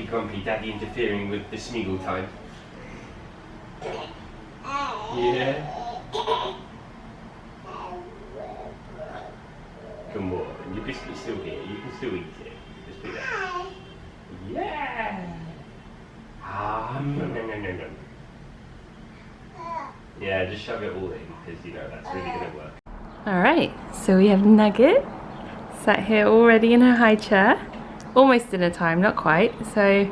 grumpy, daddy interfering with the Smeagol time? Yeah? Come on, your biscuit's still here, you can still eat it. Just do that. Yeah! No. Yeah, just shove it all in, because you know that's really going to work. Alright, so we have Nugget sat here already in her high chair. Almost dinner time, not quite. So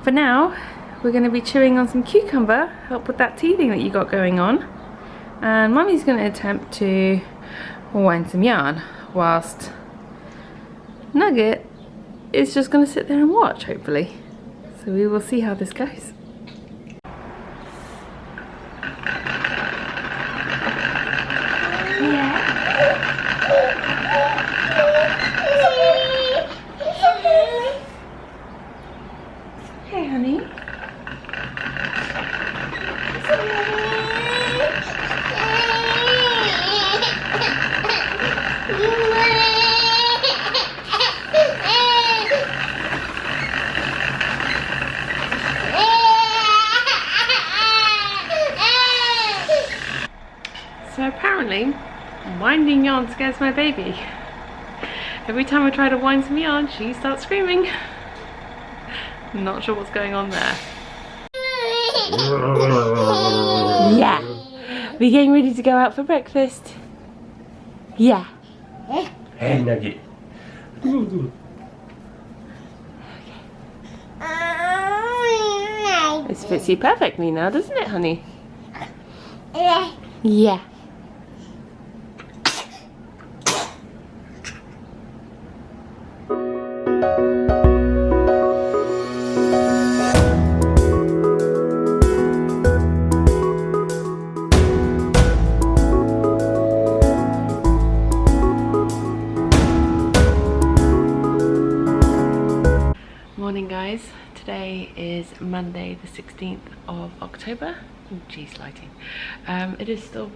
for now, we're going to be chewing on some cucumber, help with that teething that you got going on. And Mummy's going to attempt to wind some yarn, whilst Nugget is just going to sit there and watch, hopefully. So we will see how this goes. Hey, honey. So apparently, winding yarn scares my baby. Every time I try to wind some yarn, she starts screaming. I'm not sure what's going on there. Yeah. We're getting ready to go out for breakfast. Yeah. Hey, Nugget. This fits you perfectly now, doesn't it, honey? Yeah. Morning guys, today is Monday the 16th of October. Oh geez, lighting. It is still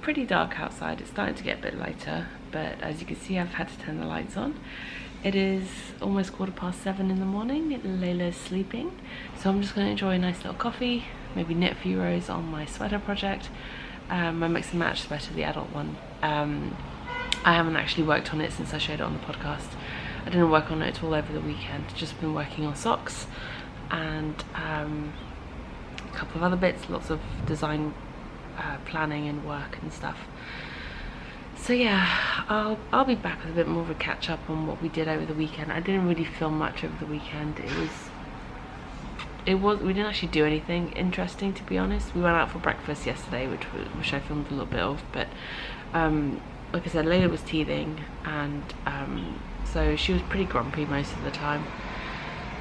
pretty dark outside. It's starting to get a bit lighter, but as you can see I've had to turn the lights on. It is almost 7:15 in the morning. Layla's sleeping, so I'm just going to enjoy a nice little coffee, maybe knit a few rows on my sweater project, my mix and match sweater, the adult one. I haven't actually worked on it since I showed it on the podcast. I didn't work on it at all over the weekend, just been working on socks and a couple of other bits, lots of design planning and work and stuff. So yeah, I'll be back with a bit more of a catch up on what we did over the weekend. I didn't really film much over the weekend. We didn't actually do anything interesting, to be honest. We went out for breakfast yesterday, which I filmed a little bit of, but like I said, Layla was teething, and so she was pretty grumpy most of the time.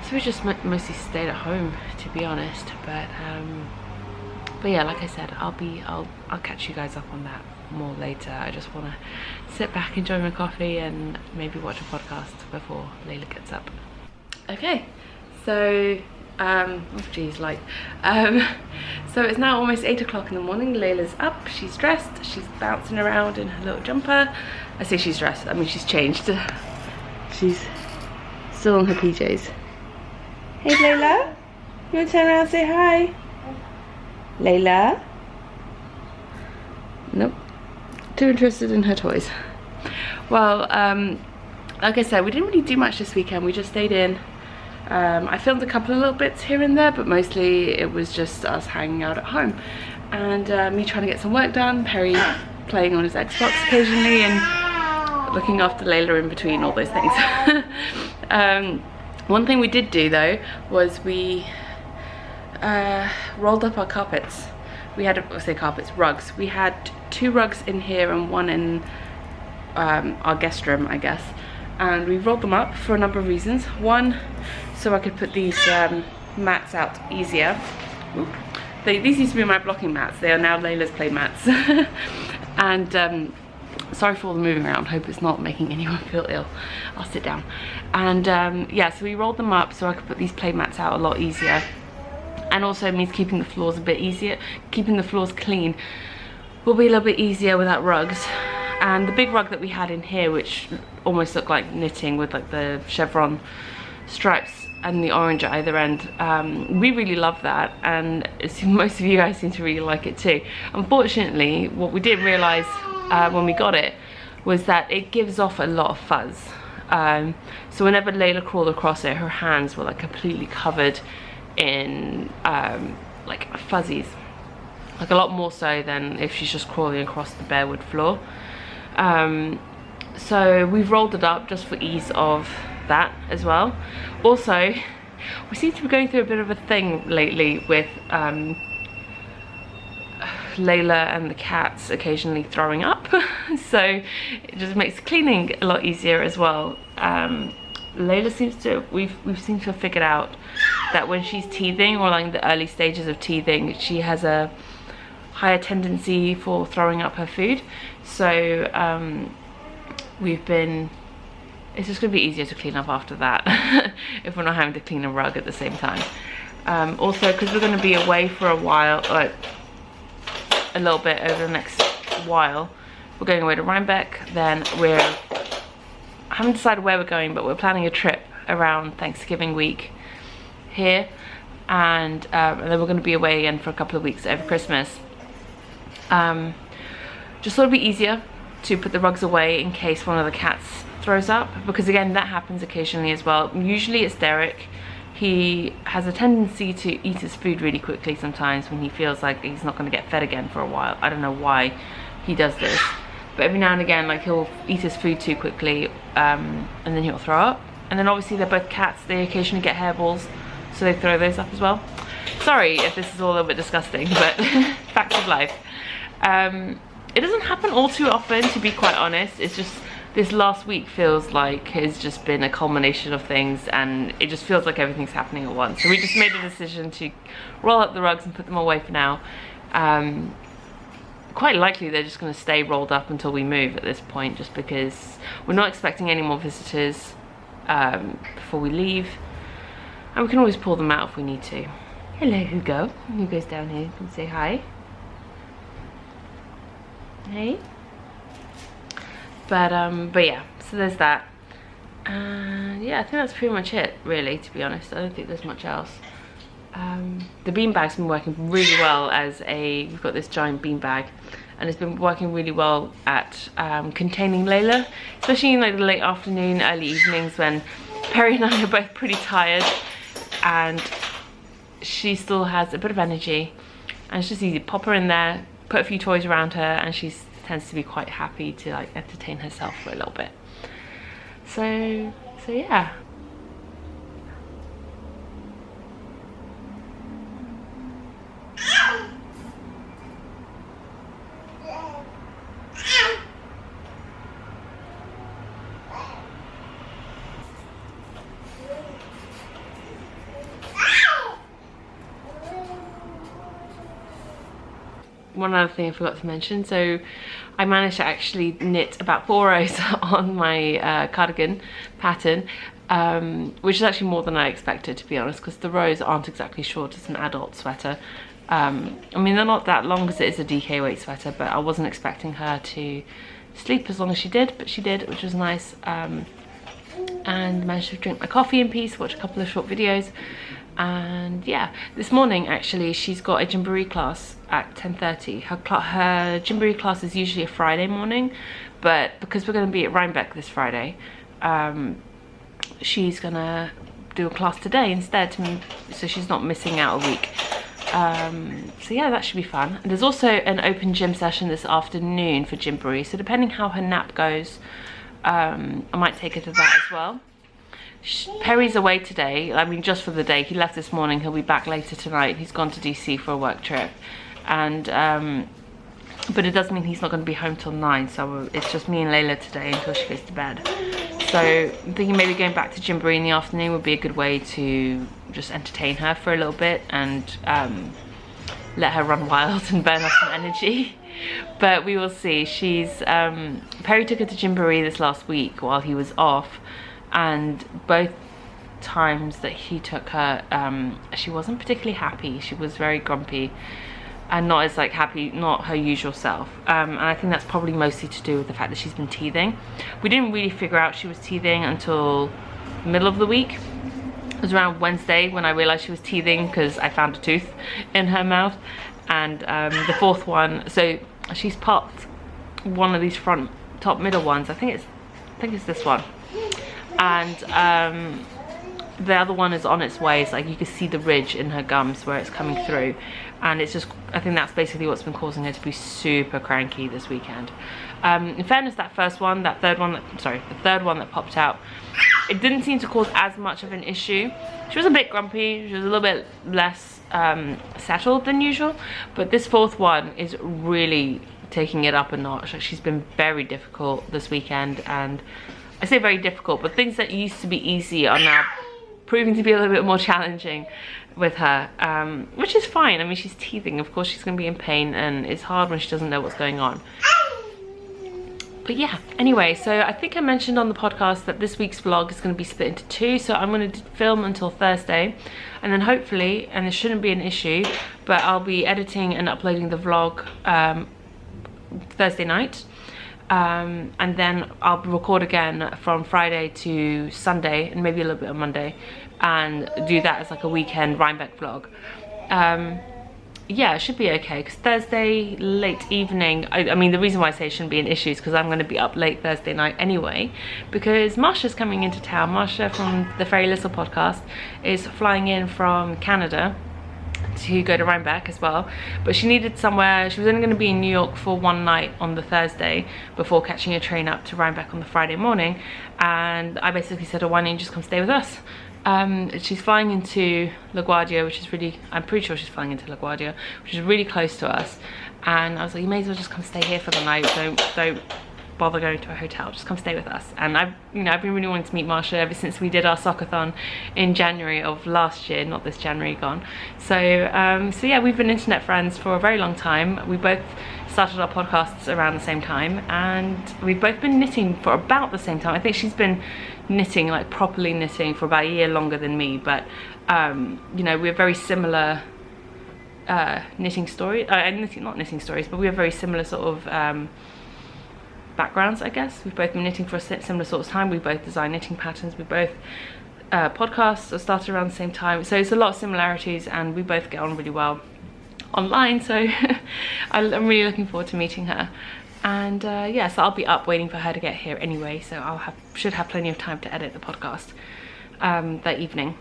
So we just mostly stayed at home, to be honest. But yeah, like I said, I'll catch you guys up on that more later. I just want to sit back, enjoy my coffee, and maybe watch a podcast before Layla gets up. Okay, so oh geez, light. So it's now almost 8 o'clock in the morning. Layla's up, she's dressed, she's bouncing around in her little jumper. I say she's dressed, I mean she's changed. She's still in her PJs. Hey Layla, you want to turn around and say hi? Layla? Nope, too interested in her toys. Well, like I said, we didn't really do much this weekend. We just stayed in. I filmed a couple of little bits here and there, but mostly it was just us hanging out at home and me trying to get some work done, Perry playing on his Xbox occasionally, and looking after Layla in between all those things. One thing we did do though was we rolled up our carpets. We had, rugs. We had 2 rugs in here and 1 in our guest room, I guess. And we rolled them up for a number of reasons. One, so I could put these mats out easier. Oop. These used to be my blocking mats. They are now Layla's play mats. And sorry for all the moving around. Hope it's not making anyone feel ill. I'll sit down. And yeah, so we rolled them up so I could put these play mats out a lot easier. And also means keeping the floors a bit easier. Keeping the floors clean will be a little bit easier without rugs. And the big rug that we had in here, which almost looked like knitting with like the chevron stripes and the orange at either end. We really love that, and most of you guys seem to really like it too. Unfortunately, what we didn't realise when we got it was that it gives off a lot of fuzz. So whenever Layla crawled across it, her hands were like completely covered in like fuzzies, like a lot more so than if she's just crawling across the bare wood floor. So we've rolled it up just for ease of that as well. Also, we seem to be going through a bit of a thing lately with Layla and the cats occasionally throwing up. So it just makes cleaning a lot easier as well. Layla seems to, we've seemed to have figured out that when she's teething, or like in the early stages of teething, she has a higher tendency for throwing up her food. So it's just going to be easier to clean up after that if we're not having to clean a rug at the same time. Also, because we're going to be away for a while, like a little bit over the next while, we're going away to Rhinebeck. Then I haven't decided where we're going, but we're planning a trip around Thanksgiving week here, and then we're going to be away again for a couple of weeks over Christmas. Just thought it'd be easier to put the rugs away in case one of the cats throws up, because again, that happens occasionally as well. Usually it's Derek. He has a tendency to eat his food really quickly sometimes when he feels like he's not going to get fed again for a while. I don't know why he does this, but every now and again, like, he'll eat his food too quickly, and then he'll throw up. And then obviously they're both cats, they occasionally get hairballs, so they throw those up as well. Sorry if this is all a little bit disgusting, but facts of life. It doesn't happen all too often, to be quite honest. It's just this last week feels like it's just been a culmination of things, and it just feels like everything's happening at once. So we just made a decision to roll up the rugs and put them away for now. Quite likely they're just going to stay rolled up until we move at this point, just because we're not expecting any more visitors before we leave, and we can always pull them out if we need to. Hello, Hugo. Hugo's down here. You can say hi. Hey. But yeah, so there's that. Yeah, I think that's pretty much it, really, to be honest. I don't think there's much else. The beanbag's been working really well we've got this giant beanbag, and it's been working really well at containing Layla, especially in like the late afternoon, early evenings when Perry and I are both pretty tired, and she still has a bit of energy, and it's just easy. Pop her in there, put a few toys around her, and she tends to be quite happy to like entertain herself for a little bit. So yeah. One other thing I forgot to mention, so I managed to actually knit about 4 rows on my cardigan pattern, which is actually more than I expected, to be honest, because the rows aren't exactly short as an adult sweater. I mean, they're not that long because it is a DK weight sweater, but I wasn't expecting her to sleep as long as she did, but she did, which was nice. And managed to drink my coffee in peace, watch a couple of short videos. And yeah, this morning actually she's got a Gymboree class at 10:30. Her Gymboree class is usually a Friday morning, but because we're going to be at Rhinebeck this Friday, she's gonna do a class today instead, so she's not missing out a week. So yeah, that should be fun. And there's also an open gym session this afternoon for Gymboree, so depending how her nap goes, I might take her to that as well. Perry's away today, I mean just for the day. He left this morning, he'll be back later tonight. He's gone to DC for a work trip, and but it doesn't mean he's not going to be home till 9, so it's just me and Layla today until she goes to bed. So I'm thinking maybe going back to Gymboree in the afternoon would be a good way to just entertain her for a little bit and let her run wild and burn off some energy. But we will see. Perry took her to Gymboree this last week while he was off, and both times that he took her, she wasn't particularly happy. She was very grumpy and not as like happy, not her usual self. And I think that's probably mostly to do with the fact that she's been teething. We didn't really figure out she was teething until the middle of the week, It was around Wednesday when I realised she was teething because I found a tooth in her mouth. And the fourth one, so she's popped one of these front top middle ones. I think it's this one. And the other one is on its way. It's like you can see the ridge in her gums where it's coming through, and it's just, I think that's basically what's been causing her to be super cranky this weekend. In fairness, that third one that popped out, it didn't seem to cause as much of an issue. She was a bit grumpy, she was a little bit less settled than usual, but this fourth one is really taking it up a notch. Like, she's been very difficult this weekend, and I say very difficult, but things that used to be easy are now proving to be a little bit more challenging with her, which is fine. I mean, she's teething, of course she's going to be in pain, and it's hard when she doesn't know what's going on. But yeah, anyway, so I think I mentioned on the podcast that this week's vlog is going to be split into two. So I'm going to film until Thursday, and then hopefully, and it shouldn't be an issue, but I'll be editing and uploading the vlog Thursday night. And then I'll record again from Friday to Sunday, and maybe a little bit on Monday, and do that as like a weekend Rhinebeck vlog. Yeah, it should be okay, because Thursday late evening, I mean, the reason why I say it shouldn't be an issue is because I'm going to be up late Thursday night anyway, because Marsha's coming into town. Marsha from the Very Little podcast is flying in from Canada to go to Rhinebeck as well, but she needed somewhere. She was only going to be in New York for one night on the Thursday before catching a train up to Rhinebeck on the Friday morning, and I basically said, oh, why don't you just come stay with us? She's flying into LaGuardia, which is really, I'm pretty sure she's flying into LaGuardia, which is really close to us, and I was like, you may as well just come stay here for the night. Don't bother going to a hotel, just come stay with us. And I've been really wanting to meet Marsha ever since we did our soccer-thon in January of last year, not this January gone. So yeah, we've been internet friends for a very long time. We both started our podcasts around the same time, and we've both been knitting for about the same time. I think she's been knitting, like properly knitting, for about a year longer than me, but you know, we're very similar knitting stories, not knitting stories, but we have very similar sort of backgrounds, I guess. We've both been knitting for a similar sort of time. We both design knitting patterns. We both podcasts started around the same time, so it's a lot of similarities, and we both get on really well online, so I'm really looking forward to meeting her. And yeah, so I'll be up waiting for her to get here anyway, so should have plenty of time to edit the podcast that evening.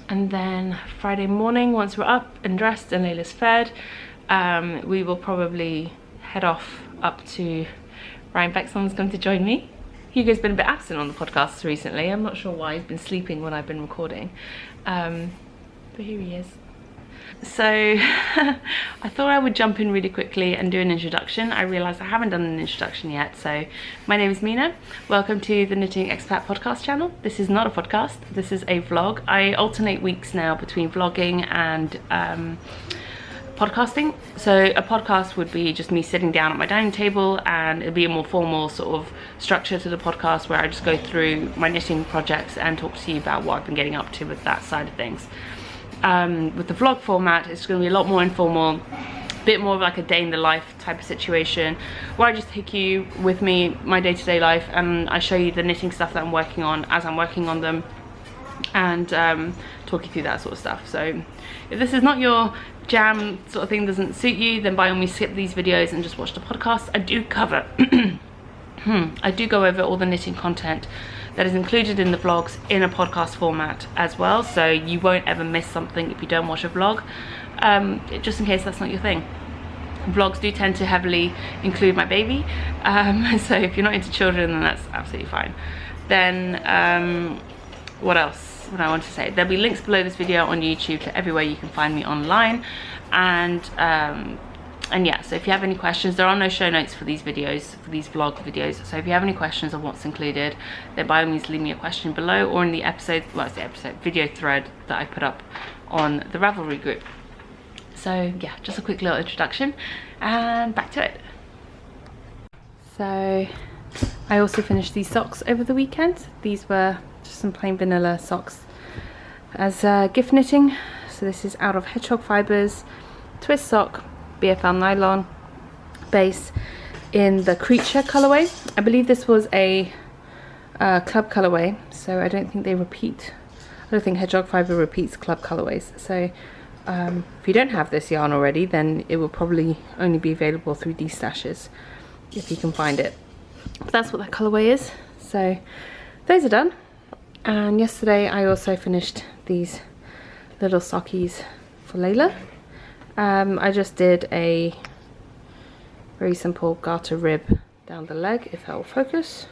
And then Friday morning, once we're up and dressed and Layla's fed, we will probably head off up to Rhinebeck. Someone's going to join me. Hugo's been a bit absent on the podcast recently. I'm not sure why. He's been sleeping when I've been recording, but here he is. So I thought I would jump in really quickly and do an introduction. I realised I haven't done an introduction yet. So my name is Mina. Welcome to the Knitting Expat Podcast channel. This is not a podcast, this is a vlog. I alternate weeks now between vlogging and podcasting. So a podcast would be just me sitting down at my dining table, and it'd be a more formal sort of structure to the podcast where I just go through my knitting projects and talk to you about what I've been getting up to with that side of things. With the vlog format, it's going to be a lot more informal, a bit more of like a day in the life type of situation, where I just take you with me, my day-to-day life, and I show you the knitting stuff that I'm working on as I'm working on them, and talk you through that sort of stuff. So if this is not your jam sort of thing, doesn't suit you, then by all means skip these videos and just watch the podcast. I do cover I do go over all the knitting content that is included in the vlogs in a podcast format as well, so you won't ever miss something if you don't watch a vlog, just in case that's not your thing. Vlogs do tend to heavily include my baby, so if you're not into children, then that's absolutely fine. Then what else would I want to say? There'll be links below this video on YouTube to everywhere you can find me online, and yeah, so if you have any questions, there are no show notes for these videos, for these vlog videos, so if you have any questions on what's included, then by all means leave me a question below, or in the episode, well, it's the episode video thread that I put up on the Ravelry group. So yeah, just a quick little introduction, and back to it. So I also finished these socks over the weekend. These were just some plain vanilla socks as gift knitting. So this is out of hedgehog fibres, twist sock, BFL nylon base in the creature colorway. I believe this was a club colorway, so I don't think they repeat. I think Hedgehog Fiber repeats club colorways. So if you don't have this yarn already, then it will probably only be available through these stashes if you can find it. But that's what that colorway is. So those are done. And yesterday I also finished these little sockies for Layla. I just did a very simple garter rib down the leg, if that will focus.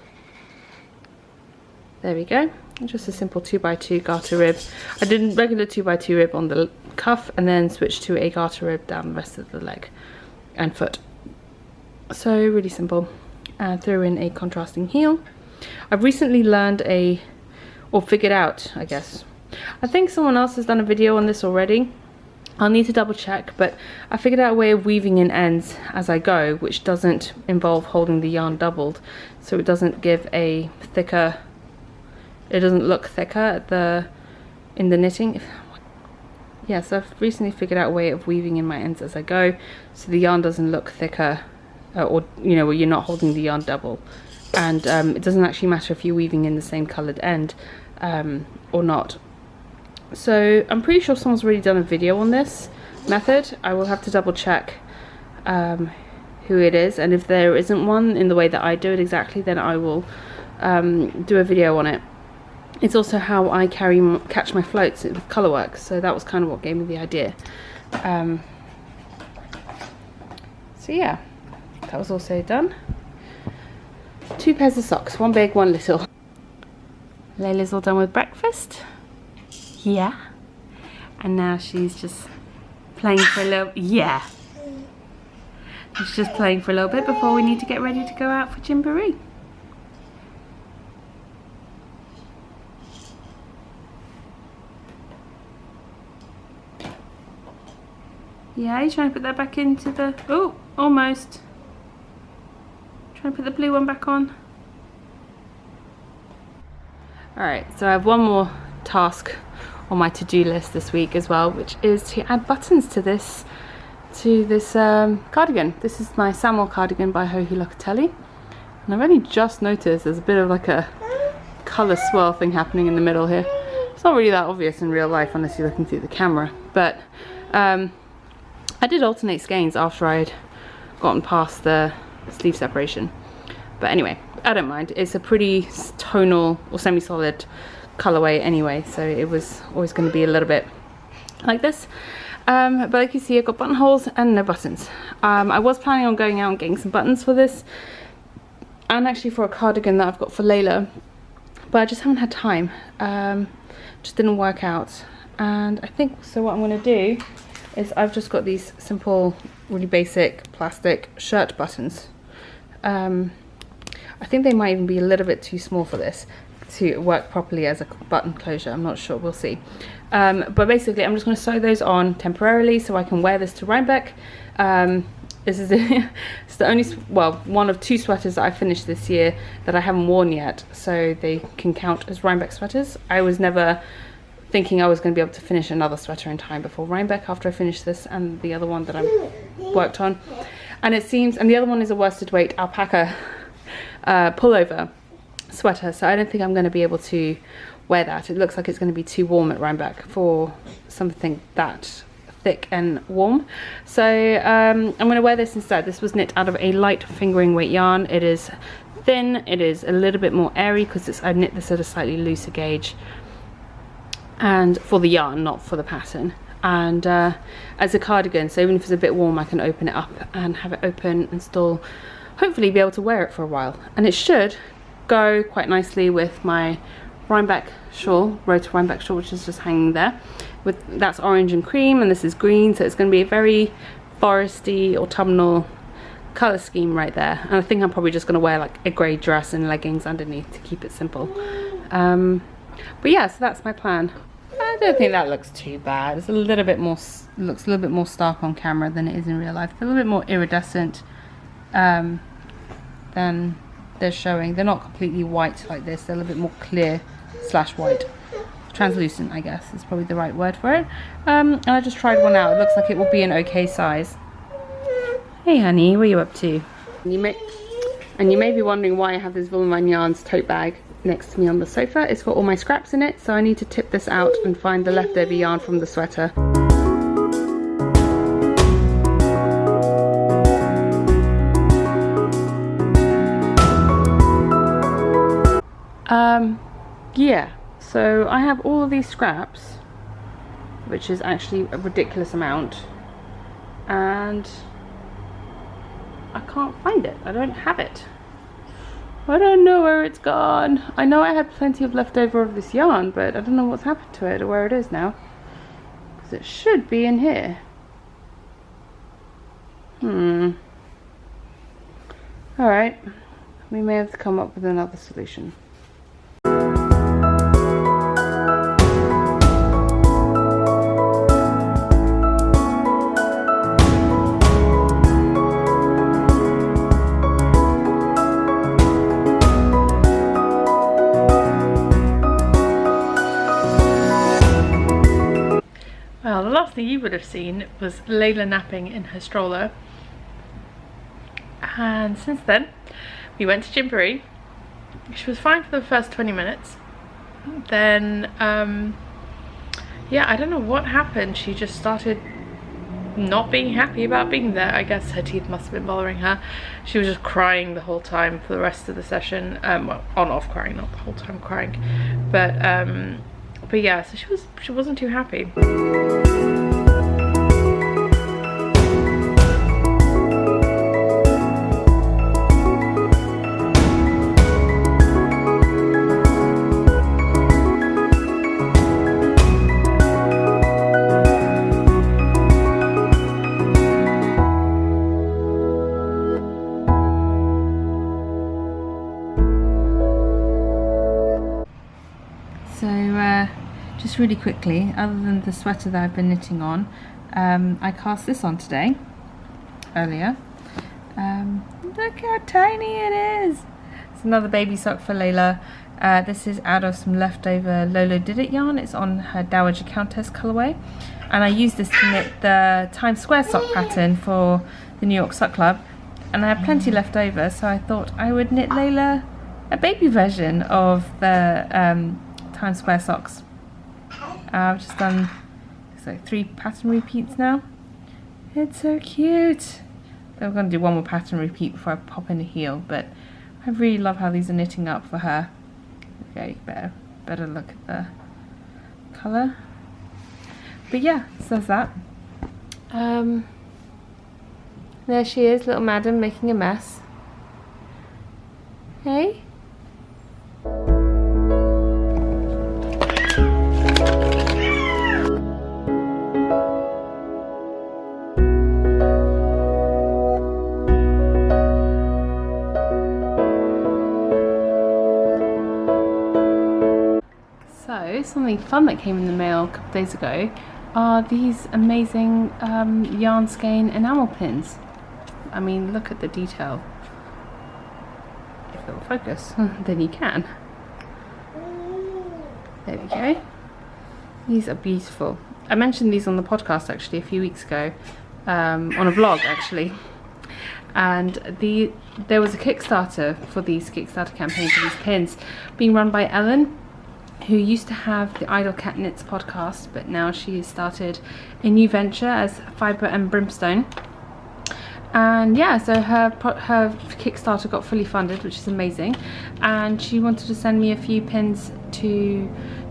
There we go. Just a simple 2x2 garter rib. I did a regular 2x2 rib on the cuff and then switched to a garter rib down the rest of the leg and foot. So really simple. Threw in a contrasting heel. I've recently learned or figured out, I guess. I think someone else has done a video on this already. I'll need to double check, but I figured out a way of weaving in ends as I go, which doesn't involve holding the yarn doubled, so it doesn't give a thicker, it doesn't look thicker in the knitting. Yeah, so I've recently figured out a way of weaving in my ends as I go, so the yarn doesn't look thicker, or you know, where you're not holding the yarn double. And it doesn't actually matter if you're weaving in the same coloured end or not. So I'm pretty sure someone's already done a video on this method. I will have to double check who it is, and if there isn't one in the way that I do it exactly, then I will do a video on it. It's also how I catch my floats with colourwork, so that was kind of what gave me the idea. So yeah, that was also done. 2 pairs of socks, one big, one little. Layla's all done with breakfast. Yeah. And now she's just playing for a little, yeah. She's just playing for a little bit before we need to get ready to go out for Gymboree. Yeah, you trying to put that back into the, oh, almost. Trying to put the blue one back on. Alright, so I have one more task on my to-do list this week as well, which is to add buttons to this cardigan. This is my Samuel cardigan by Joji Locatelli, and I've only just noticed there's a bit of like a colour swirl thing happening in the middle here. It's not really that obvious in real life unless you're looking through the camera, but I did alternate skeins after I'd gotten past the sleeve separation. But anyway, I don't mind. It's a pretty tonal or semi-solid colorway anyway, so it was always going to be a little bit like this. But like you see, I've got buttonholes and no buttons. I was planning on going out and getting some buttons for this, and actually for a cardigan that I've got for Layla, but I just haven't had time. Just didn't work out. And I think, so what I'm going to do is I've just got these simple, really basic plastic shirt buttons. I think they might even be a little bit too small for this to work properly as a button closure. I'm not sure, we'll see. But basically I'm just going to sew those on temporarily so I can wear this to Rhinebeck. This is it's the only, well, one of 2 sweaters that I finished this year that I haven't worn yet, so they can count as Rhinebeck sweaters. I was never thinking I was going to be able to finish another sweater in time before Rhinebeck after I finished this and the other one that I worked on. And it seems, and the other one is a worsted weight alpaca pullover sweater, so I don't think I'm going to be able to wear that. It looks like it's going to be too warm at Rhinebeck for something that thick and warm. So I'm going to wear this instead. This was knit out of a light fingering weight yarn. It is thin, it is a little bit more airy because I knit this at a slightly looser gauge, and for the yarn, not for the pattern. And as a cardigan, so even if it's a bit warm, I can open it up and have it open and still hopefully be able to wear it for a while. And it should go quite nicely with my Rhinebeck shawl, Rota Rhinebeck shawl, which is just hanging there. That's orange and cream, and this is green, so it's going to be a very foresty, autumnal colour scheme right there. And I think I'm probably just going to wear like a grey dress and leggings underneath to keep it simple. But yeah, so that's my plan. I don't think that looks too bad. It's a little bit more, looks a little bit more stark on camera than it is in real life. It's a little bit more iridescent than they're showing. They're not completely white like this. They're a little bit more clear / white. Translucent, I guess, is probably the right word for it. And I just tried one out. It looks like it will be an okay size. Hey honey, what are you up to? And you may be wondering why I have this Wollman Yarns tote bag next to me on the sofa. It's got all my scraps in it, so I need to tip this out and find the leftover yarn from the sweater. Yeah, so I have all of these scraps, which is actually a ridiculous amount, and I can't find it. I don't have it. I don't know where it's gone. I know I had plenty of leftover of this yarn, but I don't know what's happened to it or where it is now, because it should be in here. Alright, we may have to come up with another solution. Well, the last thing you would have seen was Layla napping in her stroller, and since then we went to Gymboree. She was fine for the first 20 minutes. Then yeah, I don't know what happened. She just started not being happy about being there. I guess her teeth must have been bothering her. She was just crying the whole time for the rest of the session. Well, on-off crying, not the whole time crying, but yeah, so she wasn't too happy. Just really quickly, other than the sweater that I've been knitting on, I cast this on today, earlier. Look how tiny it is! It's another baby sock for Layla. This is out of some leftover Lolo Did It yarn. It's on her Dowager Countess colourway. And I used this to knit the Times Square sock pattern for the New York Sock Club. And I have plenty left over, so I thought I would knit Layla a baby version of the Times Square socks. I've just done like 3 pattern repeats now. It's so cute. I'm going to do one more pattern repeat before I pop in a heel, but I really love how these are knitting up for her. Okay, better look at the colour. But yeah, so there's that. There she is, little madam, making a mess. Hey? So, something fun that came in the mail a couple of days ago are these amazing yarn skein enamel pins. I mean, look at the detail. If it will focus, then you can. There we go. These are beautiful. I mentioned these on the podcast actually a few weeks ago, on a vlog actually. And there was a Kickstarter for these Kickstarter campaign for these pins being run by Ellen, who used to have the Idle Cat Knits podcast, but now she has started a new venture as Fibre and Brimstone. And yeah, so her Kickstarter got fully funded, which is amazing, and she wanted to send me a few pins to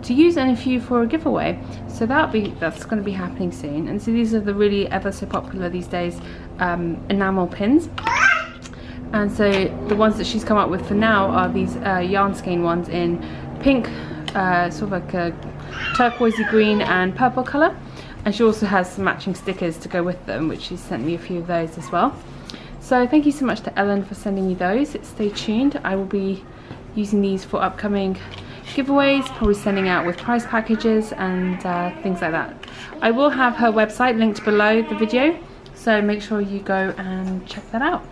use and a few for a giveaway. So that's going to be happening soon. And so these are the really ever so popular these days enamel pins. And so the ones that she's come up with for now are these yarn skein ones in pink, sort of like a turquoisey green and purple colour. And she also has some matching stickers to go with them, which she's sent me a few of those as well. So thank you so much to Ellen for sending me those. Stay tuned. I will be using these for upcoming giveaways, probably sending out with prize packages and things like that. I will have her website linked below the video, so make sure you go and check that out.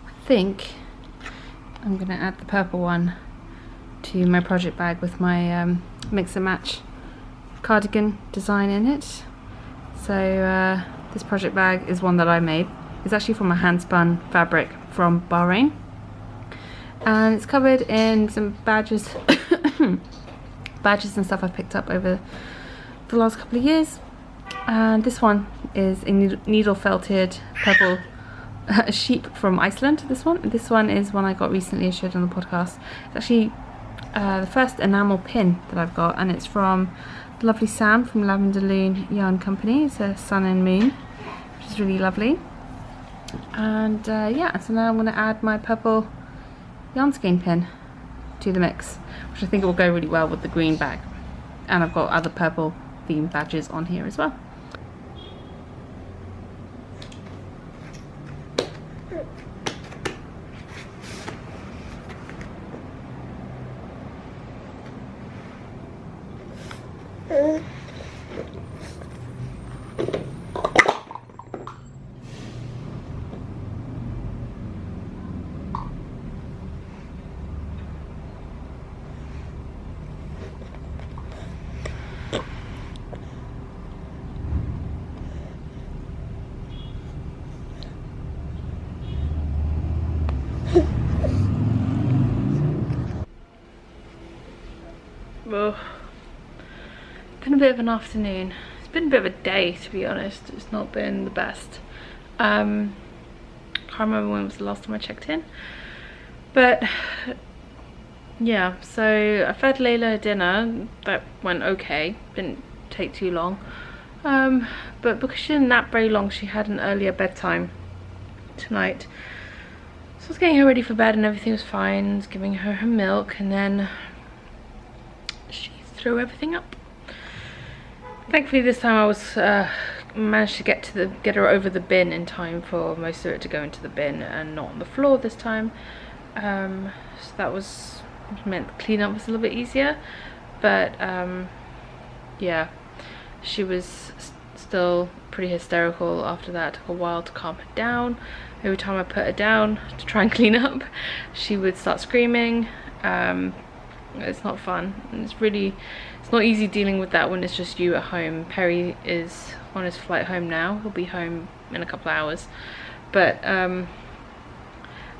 I think I'm going to add the purple one to my project bag with my mix and match cardigan design in it. So this project bag is one that I made. It's actually from a hand spun fabric from Bahrain, and it's covered in some badges badges and stuff I've picked up over the last couple of years. And this one is a needle felted purple sheep from Iceland. This one is one I got recently, I showed on the podcast. It's actually the first enamel pin that I've got, and it's from the lovely Sam from Lavender Loon Yarn Company. It's a sun and moon, which is really lovely. And yeah, so now I'm going to add my purple yarn skein pin to the mix, which I think will go really well with the green bag. And I've got other purple theme badges on here as well. Well, it's been a bit of an afternoon. It's been a bit of a day, to be honest. It's not been the best. Can't remember when was the last time I checked in, but yeah, so I fed Layla dinner. That went okay, didn't take too long, but because she didn't nap very long, she had an earlier bedtime tonight. So I was getting her ready for bed and everything was fine. I was giving her her milk, and then she threw everything up. Thankfully this time I was managed to get her over the bin in time for most of it to go into the bin and not on the floor this time. So that meant the cleanup was a little bit easier, but yeah, she was still pretty hysterical after that. It took a while to calm her down. Every time I put her down to try and clean up, she would start screaming. It's not fun, and it's not easy dealing with that when it's just you at home. Perry is on his flight home now. He'll be home in a couple of hours, but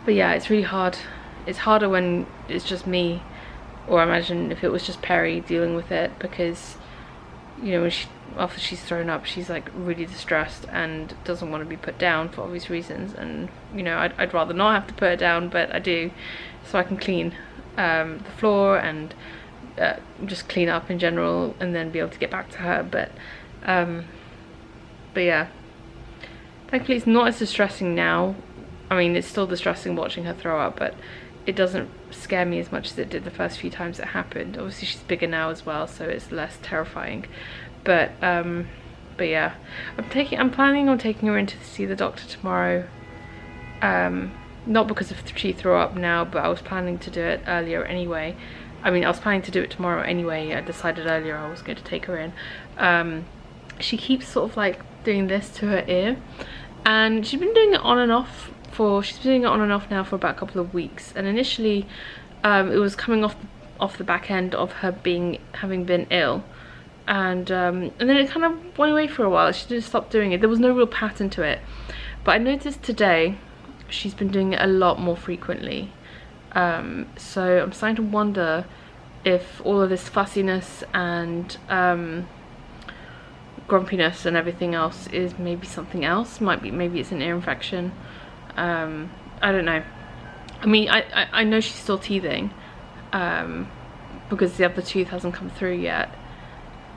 yeah, it's really hard. It's harder when it's just me, or I imagine if it was just Perry dealing with it, because you know, after she's thrown up, she's like really distressed and doesn't want to be put down for obvious reasons. And you know, I'd rather not have to put her down, but I do, so I can clean the floor and just clean up in general, and then be able to get back to her. But yeah, thankfully it's not as distressing now. I mean, it's still distressing watching her throw up, but it doesn't scare me as much as it did the first few times it happened. Obviously she's bigger now as well, so it's less terrifying. But yeah, I'm planning on taking her in to see the doctor tomorrow. Not because she threw up now, but I was planning to do it earlier anyway. I mean, I was planning to do it tomorrow anyway. I decided earlier I was going to take her in. She keeps sort of like doing this to her ear, and she's been doing it on and off now for about a couple of weeks. And initially it was coming off the back end of her having been ill, and then it kind of went away for a while. She just stopped doing it. There was no real pattern to it, but I noticed today she's been doing it a lot more frequently. So I'm starting to wonder if all of this fussiness and grumpiness and everything else is maybe something else. Maybe it's an ear infection. I don't know. I mean, I know she's still teething because the other tooth hasn't come through yet.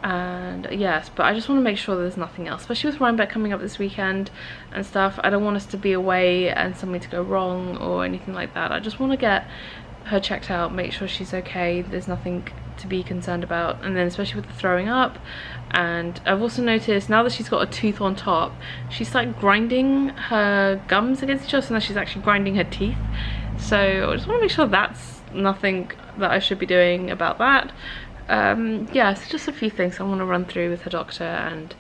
And yes, but I just want to make sure there's nothing else, especially with Rhinebeck coming up this weekend and stuff. I don't want us to be away and something to go wrong or anything like that. I just want to get her checked out, make sure she's okay, there's nothing to be concerned about. And then especially with the throwing up, and I've also noticed now that she's got a tooth on top, she's like grinding her gums against each other, so now she's actually grinding her teeth. So I just want to make sure that's nothing that I should be doing about that. Yeah, so just a few things I want to run through with her doctor, and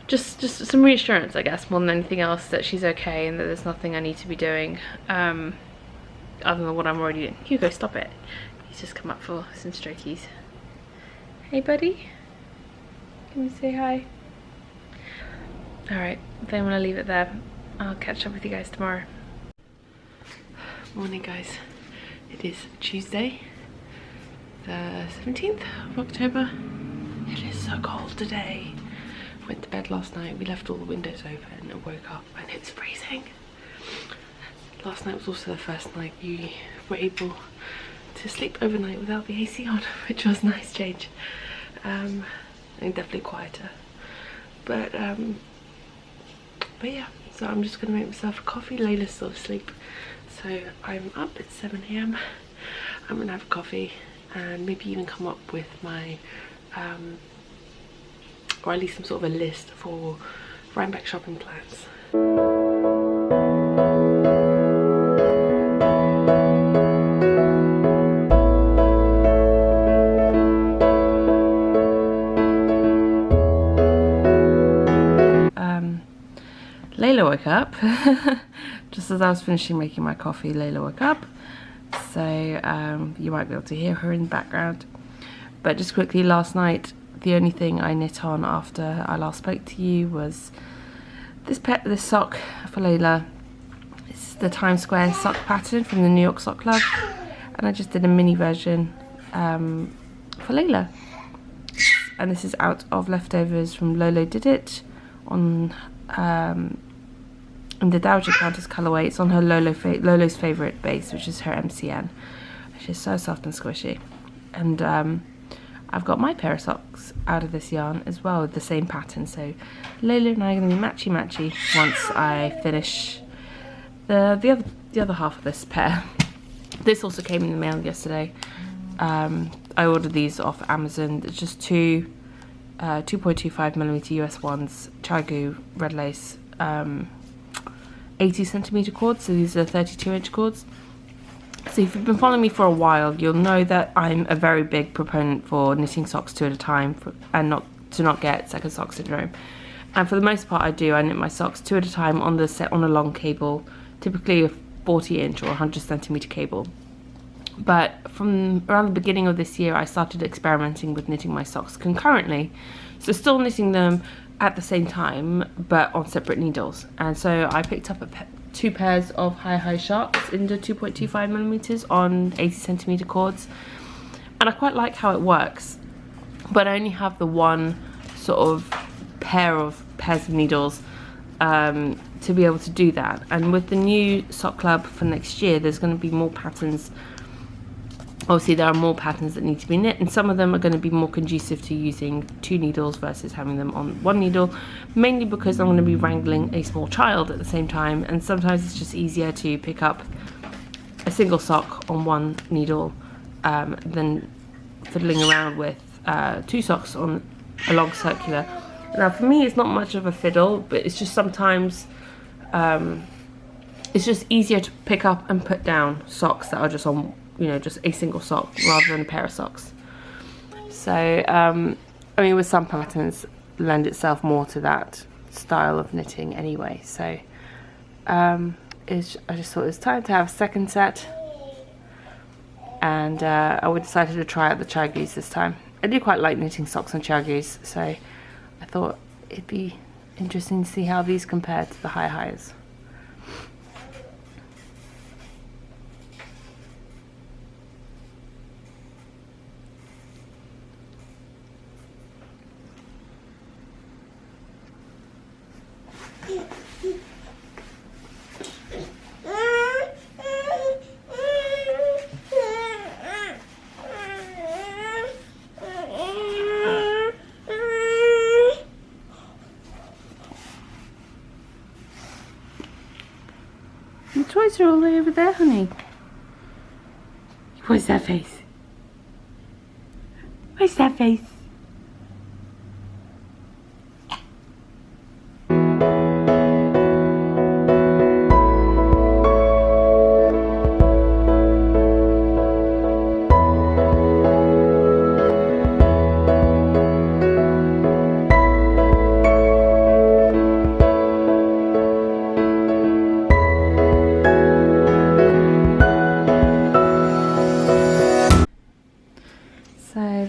just some reassurance, I guess, more than anything else, that she's okay and that there's nothing I need to be doing other than what I'm already doing. Hugo, stop it. He's just come up for some strokies. Hey buddy, can you say hi? Alright, I think I'm gonna leave it there. I'll catch up with you guys tomorrow. Morning guys. It is Tuesday, the 17th of October. It is so cold today. Went to bed last night, we left all the windows open and woke up and it's freezing. Last night was also the first night you were able to sleep overnight without the AC on, which was a nice change. And definitely quieter. But yeah, so I'm just gonna make myself a coffee. Layla's still asleep, so I'm up at 7 AM. I'm gonna have a coffee and maybe even come up with my or at least some sort of a list for Rhinebeck shopping plans. Layla woke up just as I was finishing making my coffee. Layla woke up, so you might be able to hear her in the background. But just quickly, last night the only thing I knit on after I last spoke to you was this sock for Layla. It's the Times Square sock pattern from the New York Sock Club, and I just did a mini version for Layla. And this is out of leftovers from Lolo Did It on in the Dowager Countess colourway. It's on her Lolo's favourite base, which is her MCN, which is so soft and squishy. And I've got my pair of socks out of this yarn as well with the same pattern, so Layla and I are going to be matchy once I finish the other half of this pair. This also came in the mail yesterday. I ordered these off Amazon. It's just two 2.25mm US ones, Chagu red lace, 80cm cords, so these are 32-inch cords. So if you've been following me for a while, you'll know that I'm a very big proponent for knitting socks 2 at a time and not get second sock syndrome. And for the most part, I knit my socks 2 at a time on a long cable, typically a 40-inch or 100cm cable. But from around the beginning of this year, I started experimenting with knitting my socks concurrently. So still knitting them at the same time, but on separate needles. And so I picked up two pairs of high sharks in the 2.25mm on 80cm cords. And I quite like how it works. But I only have the one sort of pairs of needles to be able to do that. And with the new sock club for next year, there's going to be more patterns. Obviously there are more patterns that need to be knit, and some of them are going to be more conducive to using 2 needles versus having them on 1 needle, mainly because I'm going to be wrangling a small child at the same time, and sometimes it's just easier to pick up a single sock on 1 needle than fiddling around with 2 socks on a long circular. Now for me it's not much of a fiddle, but it's just sometimes it's just easier to pick up and put down socks that are just on, you know, just a single sock rather than a pair of socks. So I mean, with some patterns lend itself more to that style of knitting anyway. So I just thought it was time to have a second set, and I decided to try out the Chagus this time. I do quite like knitting socks on Chagus, so I thought it'd be interesting to see how these compare to the highs. The toys are all the way over there, honey. What's that face? What's that face?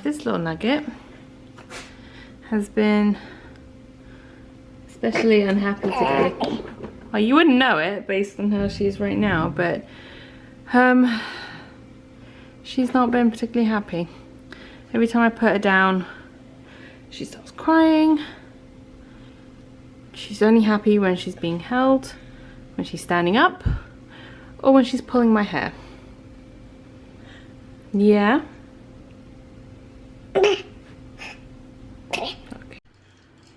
This little nugget has been especially unhappy today. Well, you wouldn't know it based on how she is right now, but she's not been particularly happy. Every time I put her down, she starts crying. She's only happy when she's being held, when she's standing up, or when she's pulling my hair. Yeah.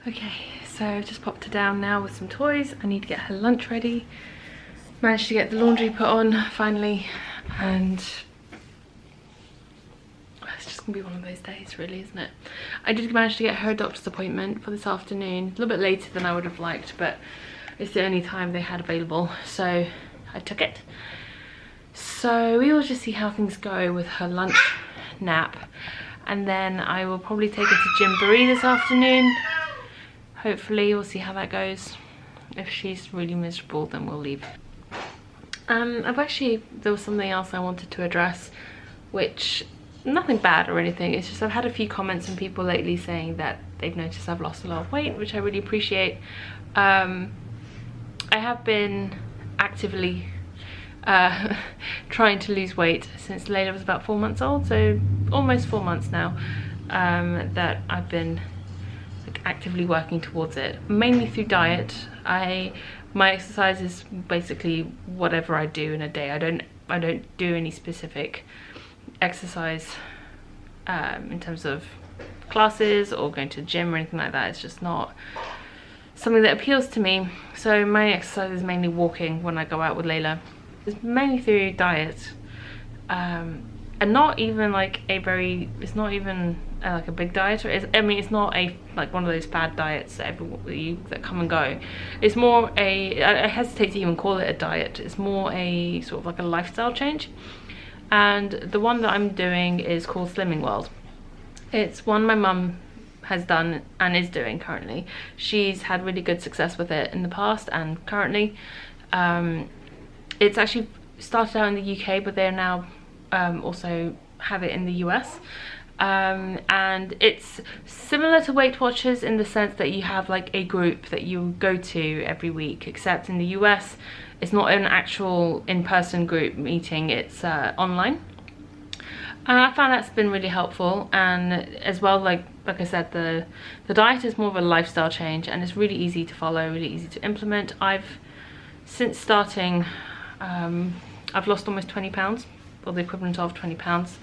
Okay, so I've just popped her down now with some toys. I need to get her lunch ready. Managed to get the laundry put on finally, and it's just gonna be one of those days really, isn't it? I did manage to get her a doctor's appointment for this afternoon, a little bit later than I would have liked, but it's the only time they had available, so I took it. So we will just see how things go with her lunch nap, and then I will probably take her to Gymboree this afternoon. Hopefully we'll see how that goes. If she's really miserable, then we'll leave. There was something else I wanted to address, which, nothing bad or anything, it's just I've had a few comments from people lately saying that they've noticed I've lost a lot of weight, which I really appreciate. I have been actively trying to lose weight since Layla was about 4 months old, so almost 4 months now, that I've been actively working towards it, mainly through diet. My exercise is basically whatever I do in a day. I don't do any specific exercise in terms of classes or going to the gym or anything like that. It's just not something that appeals to me. So my exercise is mainly walking when I go out with Layla. It's mainly through diet, and not even like it's not even like a big diet, or I mean it's not like one of those fad diets that that come and go. It's more I hesitate to even call it a diet. It's more a sort of like a lifestyle change, and the one that I'm doing is called Slimming World. It's one my mum has done and is doing currently. She's had really good success with it in the past and currently. It's actually started out in the UK, but they're now also have it in the US. And it's similar to Weight Watchers in the sense that you have like a group that you go to every week, except in the US it's not an actual in-person group meeting, it's online. And I found that's been really helpful, and as well, like I said, the diet is more of a lifestyle change, and it's really easy to follow, really easy to implement. Since starting, I've lost almost 20 pounds, or the equivalent of 20 pounds,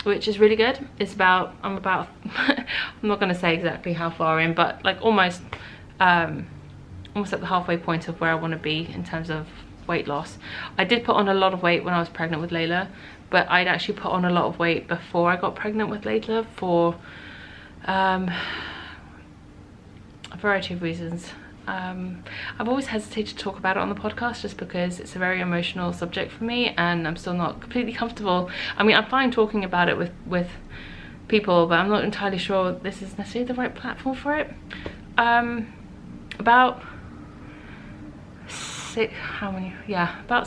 which is really good. I'm about I'm not going to say exactly how far in, but like almost at the halfway point of where I want to be in terms of weight loss. I did put on a lot of weight when I was pregnant with Layla, but I'd actually put on a lot of weight before I got pregnant with Layla for a variety of reasons. I've always hesitated to talk about it on the podcast just because it's a very emotional subject for me, and I'm still not completely comfortable. I mean, I'm fine talking about it with people, but I'm not entirely sure this is necessarily the right platform for it. About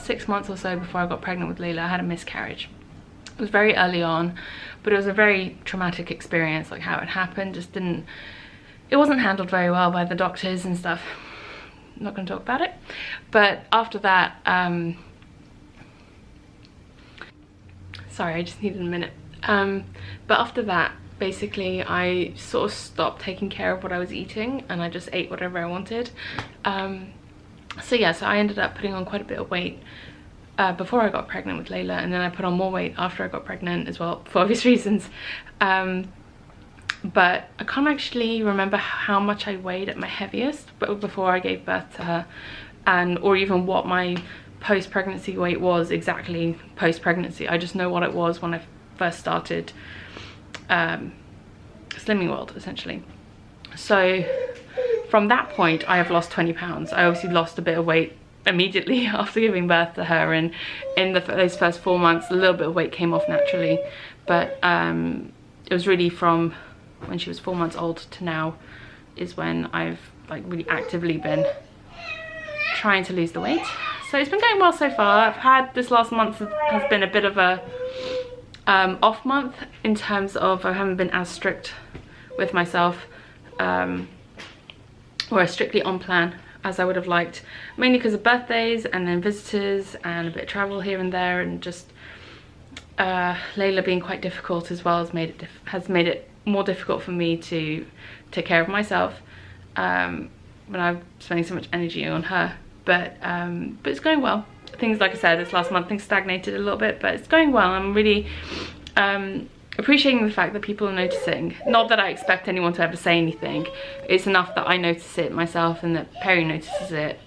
6 months or so before I got pregnant with Layla, I had a miscarriage. It was very early on, but it was a very traumatic experience. Like how it happened it wasn't handled very well by the doctors and stuff. I'm not going to talk about it. But after that, sorry, I just needed a minute. But after that, basically, I sort of stopped taking care of what I was eating, and I just ate whatever I wanted. So I ended up putting on quite a bit of weight before I got pregnant with Layla, and then I put on more weight after I got pregnant as well, for obvious reasons. But I can't actually remember how much I weighed at my heaviest before I gave birth to her, or even what my post-pregnancy weight was exactly post-pregnancy. I just know what it was when I first started Slimming World, essentially. So from that point, I have lost 20 pounds. I obviously lost a bit of weight immediately after giving birth to her, and in those first 4 months, a little bit of weight came off naturally. But it was really from when she was 4 months old to now is when I've like really actively been trying to lose the weight. So it's been going well so far. I've had this last month has been a bit of a off month in terms of I haven't been as strict with myself. or as strictly on plan as I would have liked, mainly because of birthdays and then visitors and a bit of travel here and there, and just Layla being quite difficult as well has made it more difficult for me to take care of myself when I'm spending so much energy on her. But it's going well. Things, like I said, this last month things stagnated a little bit, but it's going well. I'm really appreciating the fact that people are noticing. Not that I expect anyone to ever say anything. It's enough that I notice it myself and that Perry notices it.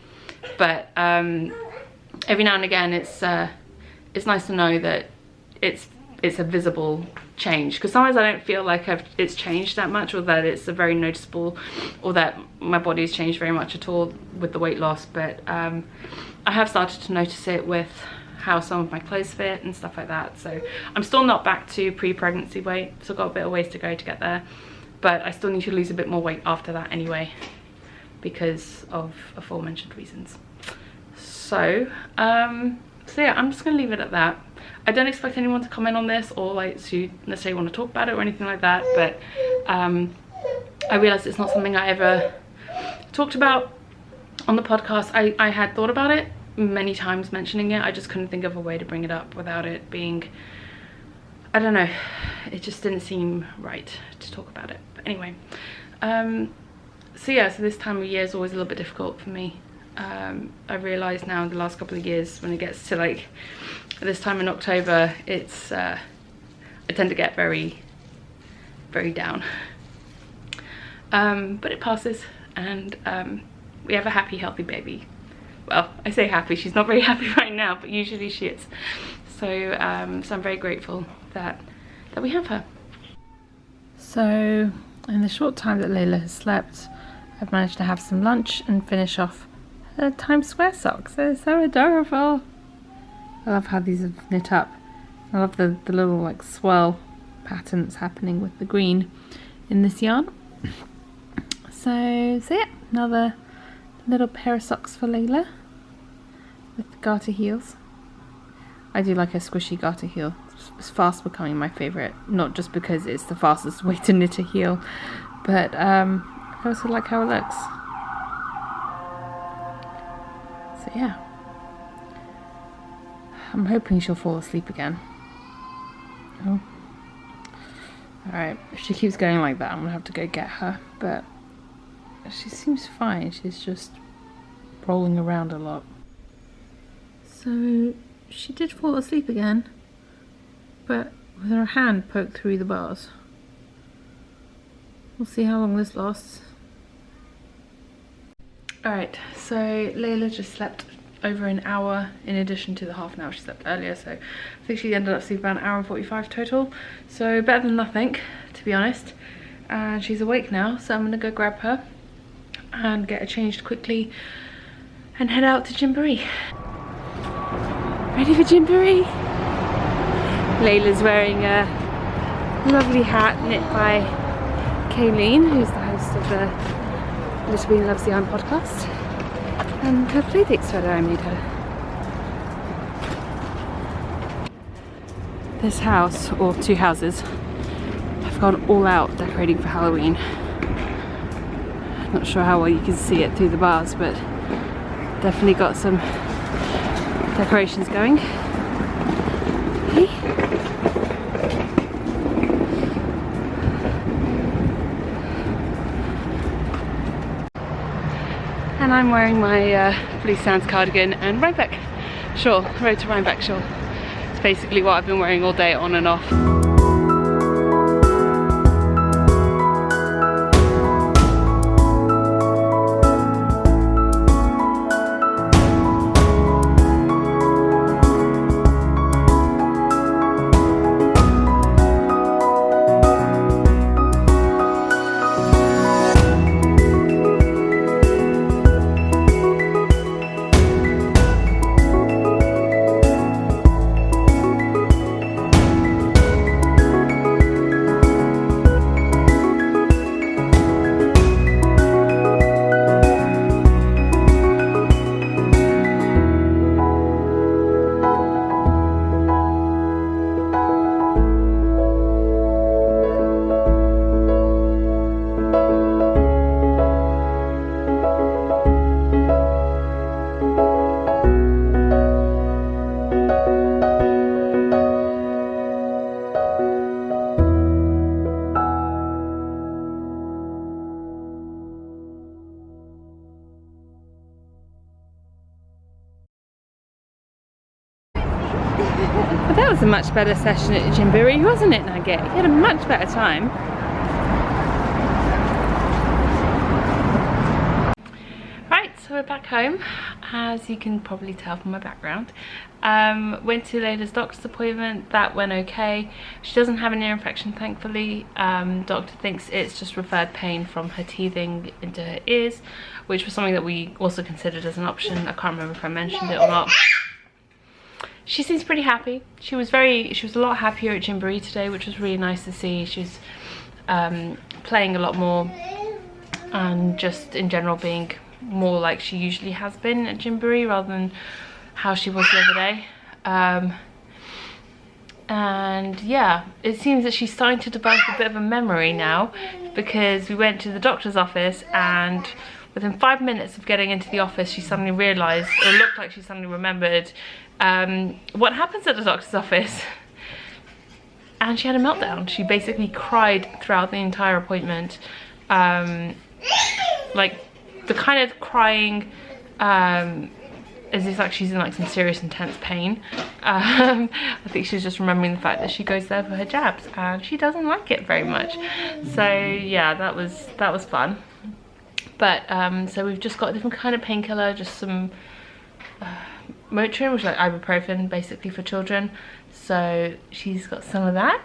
But every now and again, it's nice to know that it's a visible change, because sometimes I don't feel like it's changed that much, or that it's a very noticeable, or that my body has changed very much at all with the weight loss. But I have started to notice it with how some of my clothes fit and stuff like that. So I'm still not back to pre-pregnancy weight, so I've got a bit of ways to go to get there, but I still need to lose a bit more weight after that anyway, because of aforementioned reasons. So yeah, I'm just gonna leave it at that. I don't expect anyone to comment on this or like to necessarily want to talk about it or anything like that, but I realized it's not something I ever talked about on the podcast. I had thought about it many times, mentioning it. I just couldn't think of a way to bring it up without it being, I don't know, it just didn't seem right to talk about it. But anyway, so yeah, so this time of year is always a little bit difficult for me. I realised now in the last couple of years, when it gets to like this time in October, it's I tend to get very, very down. But it passes, and we have a happy, healthy baby. Well, I say happy, she's not very happy right now, but usually she is. So, so I'm very grateful that we have her. So in the short time that Layla has slept, I've managed to have some lunch and finish off her Times Square socks. They're so adorable. I love how these have knit up. I love the little like swirl patterns happening with the green in this yarn. So yeah, another little pair of socks for Layla with garter heels. I do like a squishy garter heel. It's fast becoming my favourite, not just because it's the fastest way to knit a heel, but I also like how it looks. So yeah, I'm hoping she'll fall asleep again. Oh. Alright, if she keeps going like that, I'm gonna have to go get her, but she seems fine. She's just rolling around a lot. So she did fall asleep again, but with her hand poked through the bars. We'll see how long this lasts. Alright, so Layla just slept over an hour in addition to the half an hour she slept earlier, so I think she ended up sleeping about an hour and 45 total, so better than nothing, to be honest. And she's awake now, so I'm gonna go grab her and get her changed quickly and head out to Gymboree. Ready for Gymboree? Layla's wearing a lovely hat knit by Kayleen, who's the host of the Little Bean Loves the Yarn podcast, and her playdate sweater I made her. This house, or two houses, have gone all out decorating for Halloween. Not sure how well you can see it through the bars, but definitely got some decorations going. Hey. And I'm wearing my Fleece Sands cardigan and Rhinebeck shawl, Road to Rhinebeck shawl. It's basically what I've been wearing all day, on and off. That was a much better session at Gymboree, wasn't it, Nugget? You had a much better time. Right, so we're back home, as you can probably tell from my background. Went to Layla's doctor's appointment. That went okay. She doesn't have an ear infection, thankfully. Doctor thinks it's just referred pain from her teething into her ears, which was something that we also considered as an option. I can't remember if I mentioned it or not. She seems pretty happy. She was a lot happier at Gymboree today, which was really nice to see. She was playing a lot more and just in general being more like she usually has been at Gymboree rather than how she was the other day. And yeah, it seems that she's starting to develop a bit of a memory now, because we went to the doctor's office and within 5 minutes of getting into the office she suddenly realised, or looked like she suddenly remembered what happens at the doctor's office. And she had a meltdown. She basically cried throughout the entire appointment. Like the kind of crying as if like she's in like some serious intense pain. I think she's just remembering the fact that she goes there for her jabs and she doesn't like it very much. So yeah, that was fun. But so we've just got a different kind of painkiller, just some Motrin, which is like ibuprofen basically for children. So she's got some of that,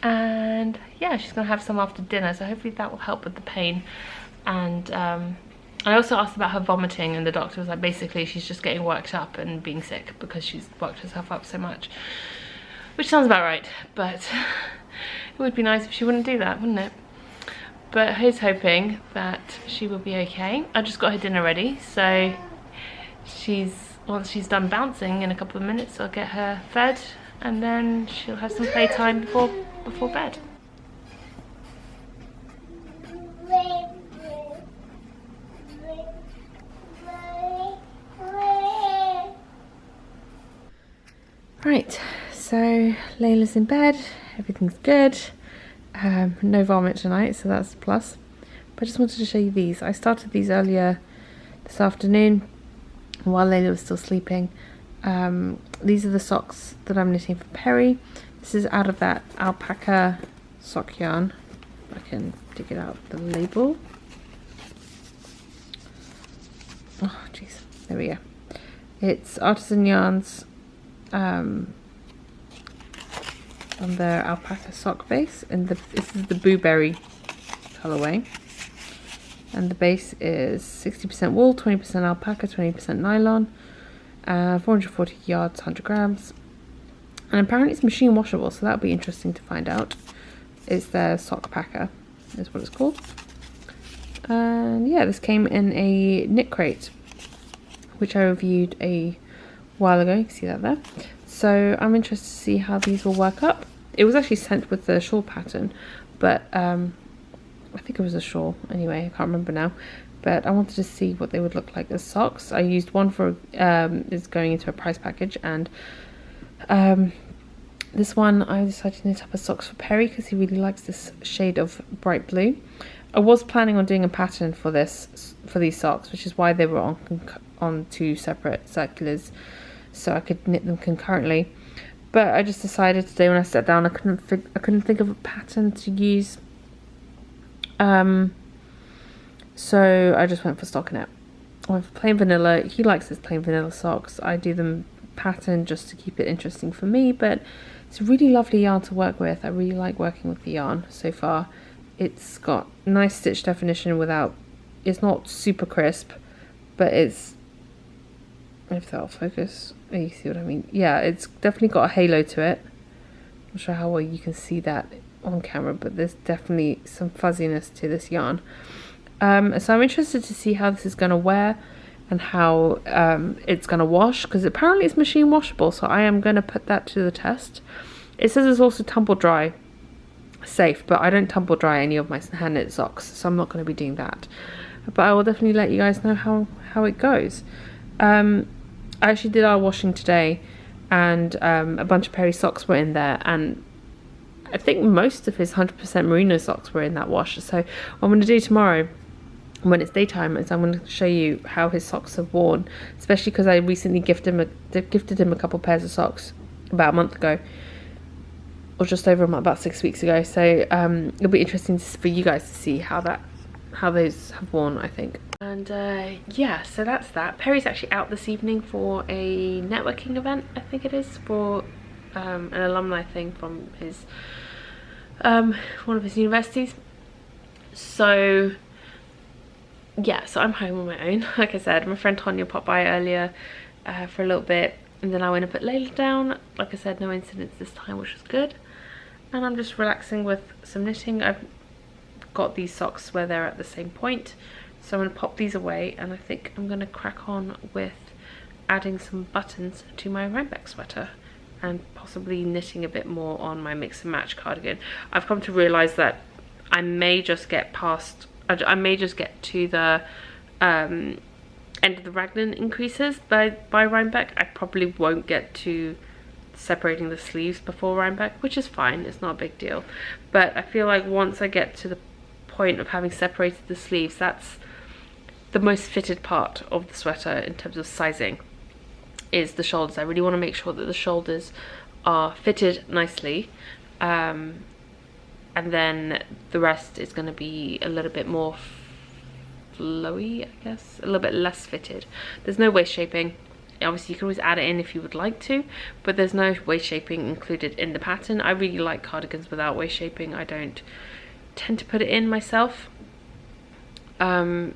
and yeah, she's gonna have some after dinner, so hopefully that will help with the pain. And I also asked about her vomiting, and the doctor was like, basically she's just getting worked up and being sick because she's worked herself up so much, which sounds about right, but it would be nice if she wouldn't do that, wouldn't it? But here's hoping that she will be okay. I just got her dinner ready, so once she's done bouncing in a couple of minutes, I'll get her fed and then she'll have some playtime before bed. Right, so Layla's in bed, everything's good. No vomit tonight, so that's a plus. But I just wanted to show you these. I started these earlier this afternoon while Layla was still sleeping. These are the socks that I'm knitting for Perry. This is out of that Alpaca sock yarn. I can dig it out, the label. Oh jeez, there we go. It's Artisan Yarns on their alpaca sock base, and this is the blueberry colorway, and the base is 60% wool, 20% alpaca, 20% nylon, 440 yards, 100 grams, and apparently it's machine washable, so that'll be interesting to find out. It's their sock packer is what it's called. And yeah, this came in a knit crate which I reviewed a while ago. You can see that there. So I'm interested to see how these will work up. It was actually sent with the shawl pattern, but I think it was a shawl anyway, I can't remember now. But I wanted to see what they would look like as socks. I used one for is going into a price package, and this one I decided to knit up as socks for Perry because he really likes this shade of bright blue. I was planning on doing a pattern for these socks, which is why they were on two separate circulars, so I could knit them concurrently. But I just decided today when I sat down I couldn't think of a pattern to use, so I just went for stockinette. With plain vanilla. He likes his plain vanilla socks. I do them pattern just to keep it interesting for me, but it's a really lovely yarn to work with. I really like working with the yarn so far. It's got nice stitch definition without, it's not super crisp, but it's, if that'll focus, you see what I mean? Yeah, it's definitely got a halo to it. I'm not sure how well you can see that on camera, but there's definitely some fuzziness to this yarn. So I'm interested to see how this is going to wear and how it's going to wash, because apparently it's machine washable, so I am going to put that to the test. It says it's also tumble dry safe, but I don't tumble dry any of my hand knit socks, so I'm not going to be doing that. But I will definitely let you guys know how it goes. I actually did our washing today, and a bunch of Perry socks were in there, and I think most of his 100% merino socks were in that wash. So what I'm going to do tomorrow when it's daytime is I'm going to show you how his socks have worn, especially because I recently gifted him a couple pairs of socks about a month ago, or just over a month, about 6 weeks ago. So it'll be interesting for you guys to see how those have worn, I think. And yeah, so that's that. Perry's actually out this evening for a networking event, I think it is, for an alumni thing from his one of his universities. So yeah, so I'm home on my own. Like I said, my friend Tonya popped by earlier for a little bit, and then I went and put Layla down. Like I said, no incidents this time, which was good. And I'm just relaxing with some knitting. I've got these socks where they're at the same point, so I'm going to pop these away, and I think I'm going to crack on with adding some buttons to my Rhinebeck sweater and possibly knitting a bit more on my mix and match cardigan. I've come to realise that I may just get to the end of the raglan increases by Rhinebeck. I probably won't get to separating the sleeves before Rhinebeck, which is fine, it's not a big deal. But I feel like once I get to the point of having separated the sleeves, that's the most fitted part of the sweater in terms of sizing, is the shoulders. I really want to make sure that the shoulders are fitted nicely, and then the rest is going to be a little bit more flowy, I guess, a little bit less fitted. There's no waist shaping. Obviously you can always add it in if you would like to, but there's no waist shaping included in the pattern. I really like cardigans without waist shaping. I don't tend to put it in myself, and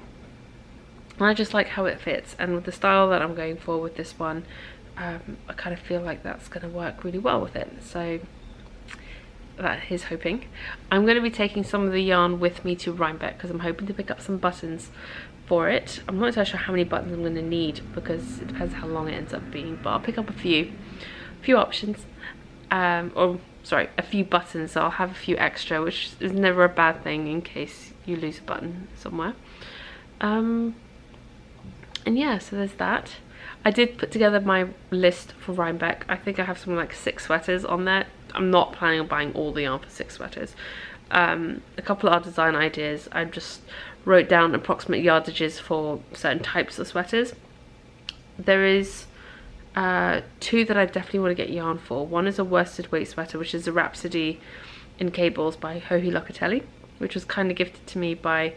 I just like how it fits, and with the style that I'm going for with this one, I kind of feel like that's going to work really well with it. So that is hoping. I'm going to be taking some of the yarn with me to Rhinebeck because I'm hoping to pick up some buttons for it. I'm not entirely sure how many buttons I'm going to need because it depends how long it ends up being, but I'll pick up a few options, or sorry, a few buttons. So I'll have a few extra, which is never a bad thing in case you lose a button somewhere. And yeah, so there's that. I did put together my list for Rhinebeck. I think I have something like 6 sweaters on there. I'm not planning on buying all the yarn for 6 sweaters. A couple of design ideas. I just wrote down approximate yardages for certain types of sweaters. There is 2 that I definitely want to get yarn for. One is a worsted weight sweater, which is a Rhapsody in Cables by Joji Locatelli, which was kind of gifted to me by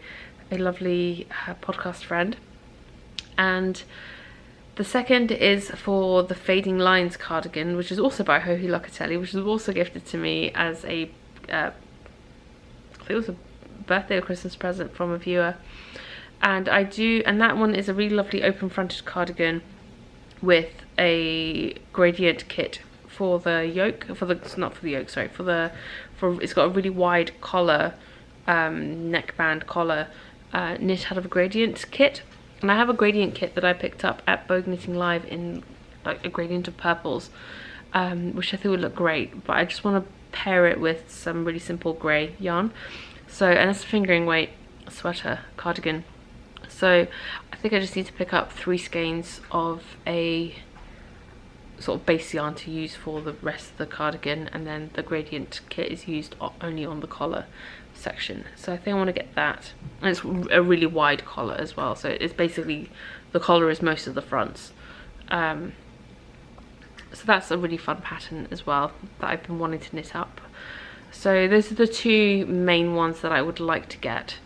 a lovely podcast friend. And the second is for the Fading Lines cardigan, which is also by Joji Locatelli, which was also gifted to me as a I think it was a birthday or Christmas present from a viewer. And that one is a really lovely open fronted cardigan with a gradient kit for the yoke, it's got a really wide collar, neckband collar, knit out of a gradient kit. And I have a gradient kit that I picked up at Bogue Knitting Live in like a gradient of purples, which I think would look great, but I just want to pair it with some really simple grey yarn. So, and it's a fingering weight sweater cardigan. So I think I just need to pick up 3 skeins of a sort of base yarn to use for the rest of the cardigan, and then the gradient kit is used only on the collar section. So I think I want to get that, and it's a really wide collar as well, so it's basically, the collar is most of the fronts. So that's a really fun pattern as well that I've been wanting to knit up. So those are the 2 main ones that I would like to get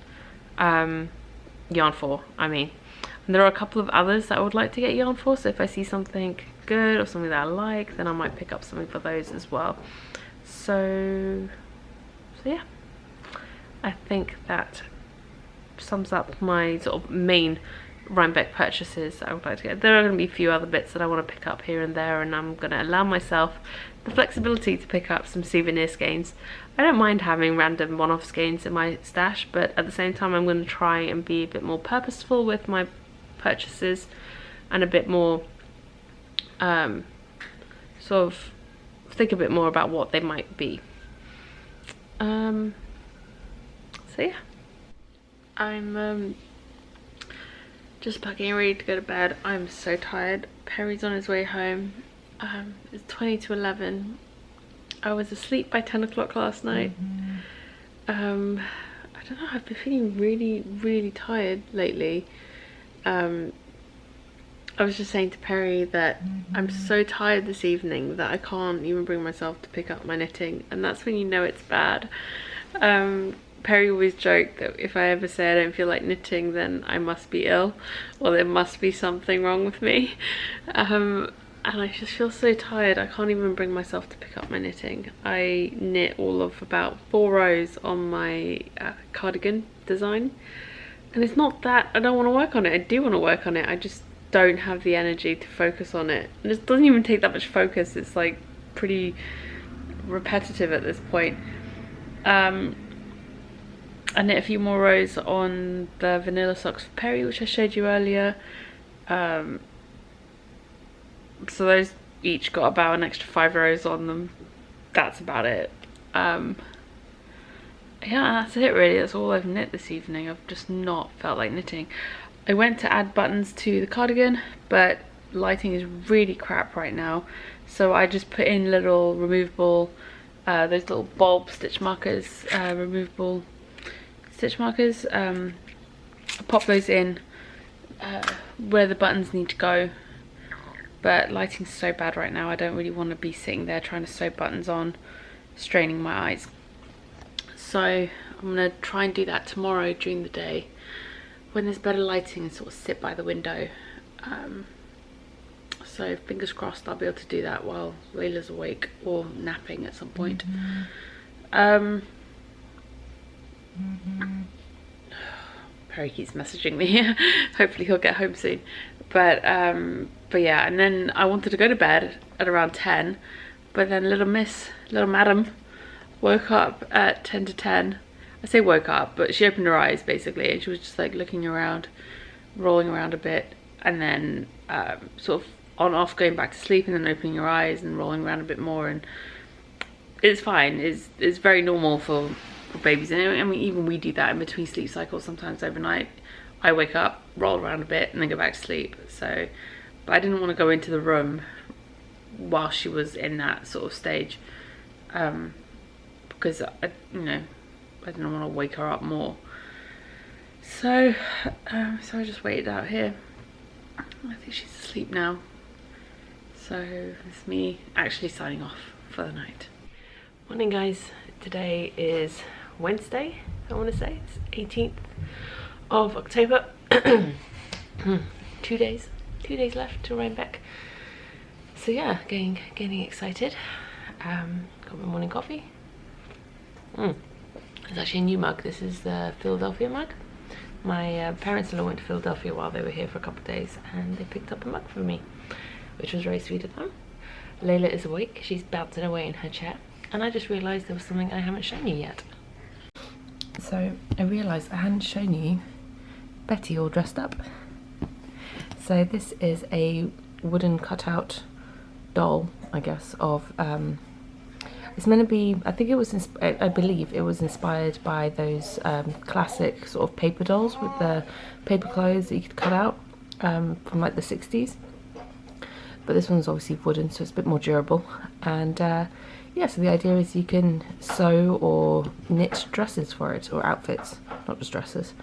yarn for, and there are a couple of others that I would like to get yarn for, so if I see something good or something that I like, then I might pick up something for those as well. So yeah, I think that sums up my sort of main Rhinebeck purchases that I would like to get. There are going to be a few other bits that I want to pick up here and there, and I'm going to allow myself the flexibility to pick up some souvenir skeins. I don't mind having random one-off skeins in my stash, but at the same time I'm going to try and be a bit more purposeful with my purchases and a bit more sort of think a bit more about what they might be. So yeah, I'm just packing ready to go to bed. I'm so tired. Perry's on his way home. It's 20 to 11. I was asleep by 10 o'clock last night. I don't know, I've been feeling really tired lately. I was just saying to Perry that I'm so tired this evening that I can't even bring myself to pick up my knitting, and that's when you know it's bad. Perry always joked that if I ever say I don't feel like knitting, then I must be ill, or there must be something wrong with me. And I just feel so tired, I can't even bring myself to pick up my knitting. I knit all of about 4 rows on my cardigan design, and it's not that I don't want to work on it, I do want to work on it, I just don't have the energy to focus on it. And it doesn't even take that much focus, it's like pretty repetitive at this point. I knit a few more rows on the vanilla socks for Perry, which I showed you earlier. So those each got about an extra 5 rows on them. That's about it. Yeah, that's it really. That's all I've knit this evening. I've just not felt like knitting. I went to add buttons to the cardigan, but lighting is really crap right now. So I just put in little removable, those little bulb stitch markers, removable stitch markers. I pop those in where the buttons need to go. But lighting's so bad right now, I don't really want to be sitting there trying to sew buttons on, straining my eyes. So I'm going to try and do that tomorrow during the day when there's better lighting, and sort of sit by the window. So fingers crossed I'll be able to do that while Layla's awake or napping at some point. Perry keeps messaging me. Hopefully he'll get home soon. But yeah, and then I wanted to go to bed at around 10, but then little madam woke up at 10 to 10. I say woke up, but she opened her eyes basically, and she was just like looking around, rolling around a bit, and then sort of on off going back to sleep, and then opening her eyes and rolling around a bit more. And it's fine. It's very normal for babies, and I mean even we do that in between sleep cycles sometimes overnight. I wake up, roll around a bit, and then go back to sleep. So, but I didn't want to go into the room while she was in that sort of stage, because I didn't want to wake her up more. So I just waited out here. I think she's asleep now. So it's me actually signing off for the night. Morning guys, today is Wednesday, I want to say. It's 18th of October. 2 days left to Rhinebeck. So yeah, getting excited. Got my morning coffee. It's actually a new mug. This is the Philadelphia mug. My parents-in-law went to Philadelphia while they were here for a couple of days, and they picked up a mug for me, which was very sweet of them. Layla is awake. She's bouncing away in her chair, and I just realised there was something I haven't shown you yet. So I realised I hadn't shown you Betty all dressed up. So this is a wooden cutout doll, I guess, of it's meant to be, I believe it was inspired by those classic sort of paper dolls with the paper clothes that you could cut out from like the 60s. But this one's obviously wooden, so it's a bit more durable. And yeah, so the idea is you can sew or knit dresses for it, or outfits, not just dresses.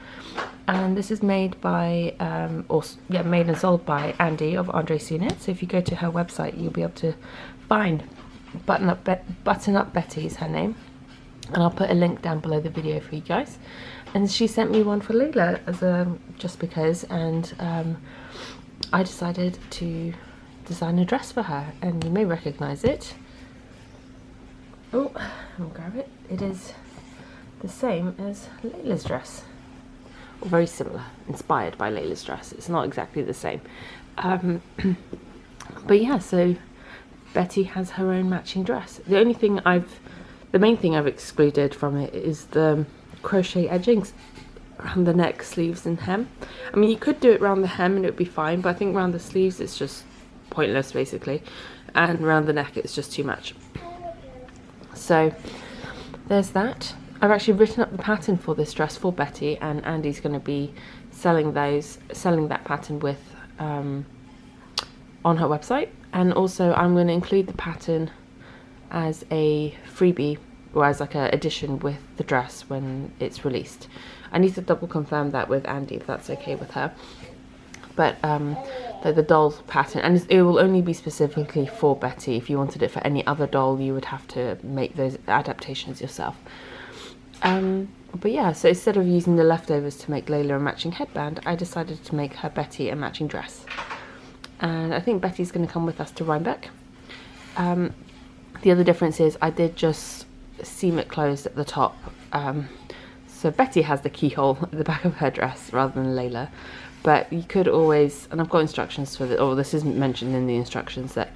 And this is made by, made and sold by Andy of Andre Sunit. So if you go to her website, you'll be able to find Button Up Betty is her name, and I'll put a link down below the video for you guys. And she sent me one for Layla as just because, and I decided to design a dress for her, and you may recognize it. Oh, I'll grab it. It is the same as Layla's dress, or very similar, inspired by Layla's dress. It's not exactly the same, but yeah, so Betty has her own matching dress. The main thing I've excluded from it is the crochet edgings around the neck, sleeves and hem. I mean, you could do it around the hem and it would be fine, but I think around the sleeves it's just pointless basically, and around the neck it's just too much. So there's that. I've actually written up the pattern for this dress for Betty, and Andy's going to be selling that pattern with on her website. And also I'm going to include the pattern as a freebie, or as like an addition with the dress when it's released. I need to double confirm that with Andy if that's okay with her. but the doll's pattern, and it will only be specifically for Betty. If you wanted it for any other doll, you would have to make those adaptations yourself. But yeah, so instead of using the leftovers to make Layla a matching headband, I decided to make her Betty a matching dress. And I think Betty's going to come with us to Rhinebeck. The other difference is I did just seam it closed at the top. So Betty has the keyhole at the back of her dress rather than Layla. But you could always, and I've got instructions for this, or this isn't mentioned in the instructions, that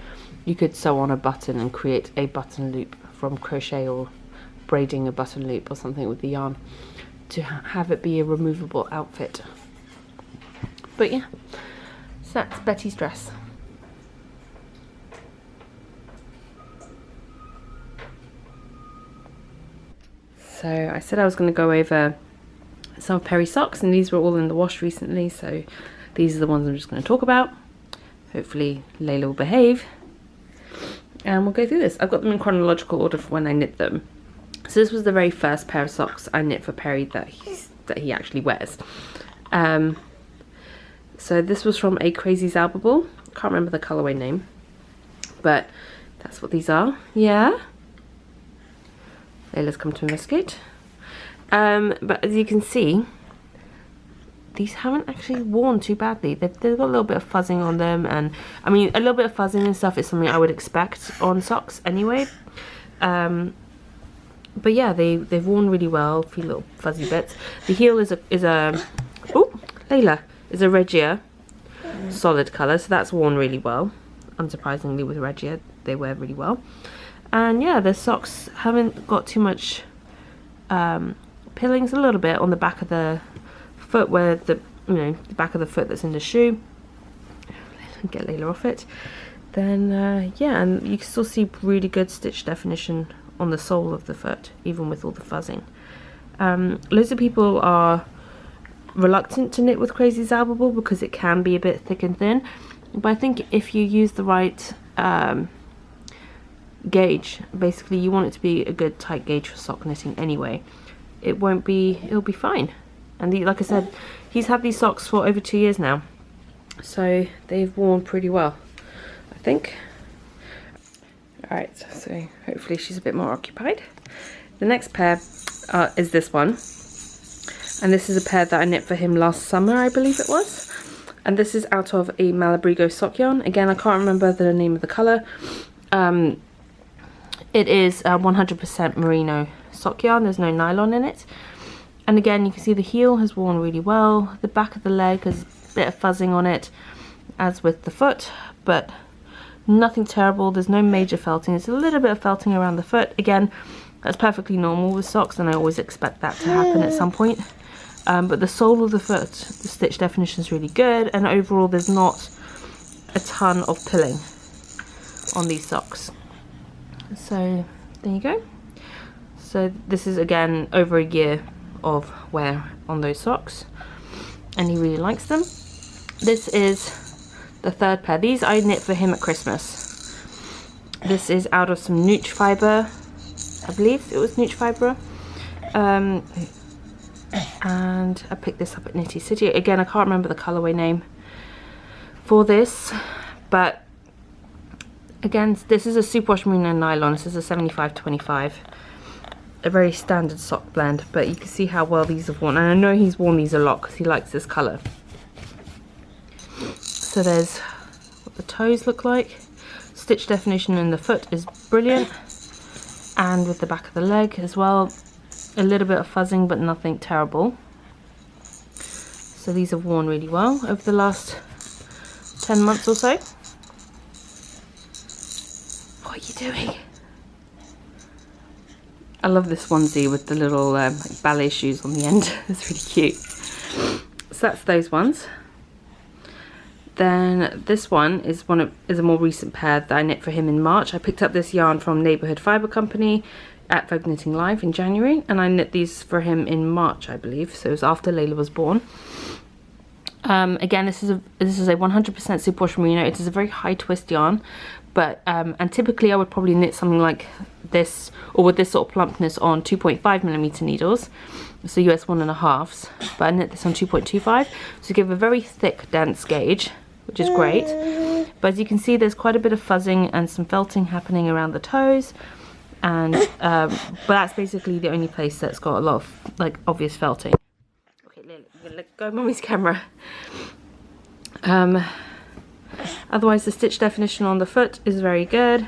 you could sew on a button and create a button loop from crochet or braiding a button loop or something with the yarn to have it be a removable outfit. But yeah, so that's Betty's dress. So I said I was going to go over some of Perry's socks, and these were all in the wash recently, so these are the ones I'm just going to talk about. Hopefully Layla will behave, and we'll go through this. I've got them in chronological order for when I knit them. So this was the very first pair of socks I knit for Perry that he actually wears. So this was from a Crazy Zalbable. Can't remember the colorway name, but that's what these are. Yeah, Layla's come to investigate. But as you can see, these haven't actually worn too badly. They've got a little bit of fuzzing on them, and I mean, a little bit of fuzzing and stuff is something I would expect on socks anyway. But yeah, they've worn really well. A few little fuzzy bits. The heel is a Layla is a Regia solid colour, so that's worn really well. Unsurprisingly, with Regia, they wear really well. And yeah, the socks haven't got too much pillings. A little bit on the back of the foot, where the back of the foot that's in the shoe. Get Layla off it. Then yeah, and you can still see really good stitch definition on the sole of the foot, even with all the fuzzing. Loads of people are reluctant to knit with Crazy Zalbable because it can be a bit thick and thin, but I think if you use the right gauge, basically you want it to be a good tight gauge for sock knitting anyway, it'll be fine. And like I said, he's had these socks for over 2 years now, so they've worn pretty well, I think. Alright, so hopefully she's a bit more occupied. The next pair is this one, and this is a pair that I knit for him last summer, I believe it was, and this is out of a Malabrigo sock yarn. Again, I can't remember the name of the colour. It is 100% merino sock yarn, there's no nylon in it, and again you can see the heel has worn really well. The back of the leg has a bit of fuzzing on it, as with the foot, but nothing terrible. There's no major felting. It's a little bit of felting around the foot. Again, that's perfectly normal with socks, and I always expect that to happen at some point. But the sole of the foot, the stitch definition is really good, and overall there's not a ton of pilling on these socks. So there you go. So this is again over a year of wear on those socks, and he really likes them. This is the third pair. These I knit for him at Christmas. This is out of some Nooch fibre, I believe it was Nooch fibre, and I picked this up at Knitty City. Again, I can't remember the colourway name for this, but again, this is a superwash merino nylon. This is a 75/25, a very standard sock blend, but you can see how well these have worn, and I know he's worn these a lot because he likes this colour. So there's what the toes look like. Stitch definition in the foot is brilliant, and with the back of the leg as well. A little bit of fuzzing, but nothing terrible. So these have worn really well over the last 10 months or so. What are you doing? I love this onesie with the little like ballet shoes on the end. It's really cute. So that's those ones. Then this one is a more recent pair that I knit for him in March. I picked up this yarn from Neighbourhood Fibre Company at Vogue Knitting Live in January, and I knit these for him in March, I believe. So it was after Layla was born. Again, this is a 100% superwash merino. It is a very high twist yarn, but and typically I would probably knit something like this, or with this sort of plumpness, on 2.5mm needles. It's a US 1.5s, but I knit this on 2.25 to give a very thick, dense gauge, which is great. But as you can see, there's quite a bit of fuzzing and some felting happening around the toes, and but that's basically the only place that's got a lot of like obvious felting. Okay, let go of Mummy's camera. Otherwise, the stitch definition on the foot is very good.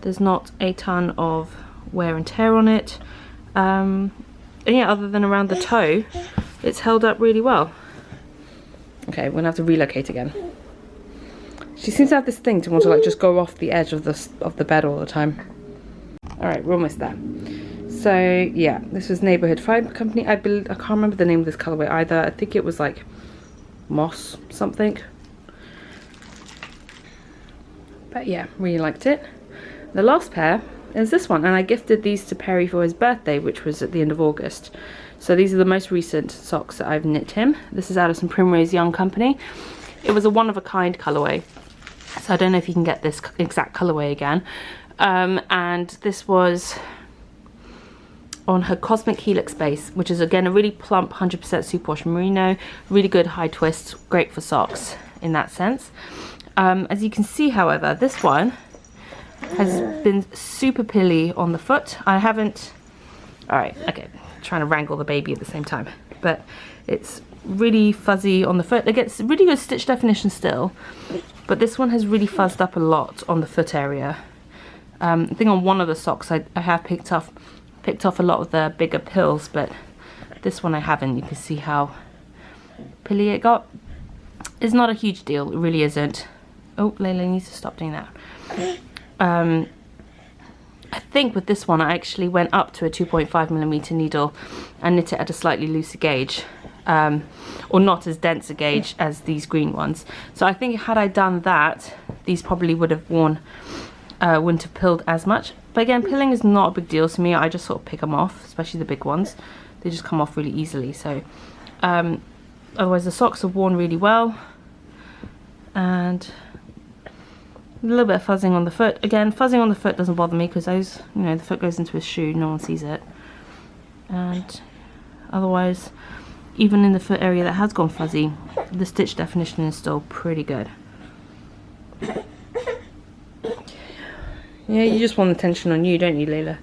There's not a ton of wear and tear on it. And yeah, other than around the toe, it's held up really well. Okay, we're gonna have to relocate again. She seems to have this thing to want to like just go off the edge of the bed all the time. All right, we're almost there. So yeah, this was Neighborhood Fiber Company. I can't remember the name of this colorway either. I think it was like moss something. But yeah, really liked it. The last pair is this one, and I gifted these to Perry for his birthday, which was at the end of August. So these are the most recent socks that I've knit him. This is out of some Primrose Young Company. It was a one-of-a-kind colorway, so I don't know if you can get this exact colorway again. And this was on her Cosmic Helix base, which is again a really plump 100% superwash merino, really good high twist, great for socks in that sense. As you can see, however, this one has been super pilly on the foot. I haven't, all right, okay, trying to wrangle the baby at the same time, but it's really fuzzy on the foot. It gets really good stitch definition still, but this one has really fuzzed up a lot on the foot area. I think on one of the socks I have picked off a lot of the bigger pills, but this one I haven't. You can see how pilly it got. It's not a huge deal, it really isn't. Oh, Layla needs to stop doing that. I think with this one I actually went up to a 2.5mm needle and knit it at a slightly looser gauge, or not as dense a gauge as these green ones. So I think had I done that, these probably would have worn, wouldn't have pilled as much. But again, pilling is not a big deal to me. I just sort of pick them off, especially the big ones. They just come off really easily. So otherwise the socks are worn really well, and a little bit of fuzzing on the foot. Again, fuzzing on the foot doesn't bother me because those, you know, the foot goes into a shoe, no one sees it. And otherwise, even in the foot area that has gone fuzzy, the stitch definition is still pretty good. Yeah, you just want the tension on you, don't you, Layla?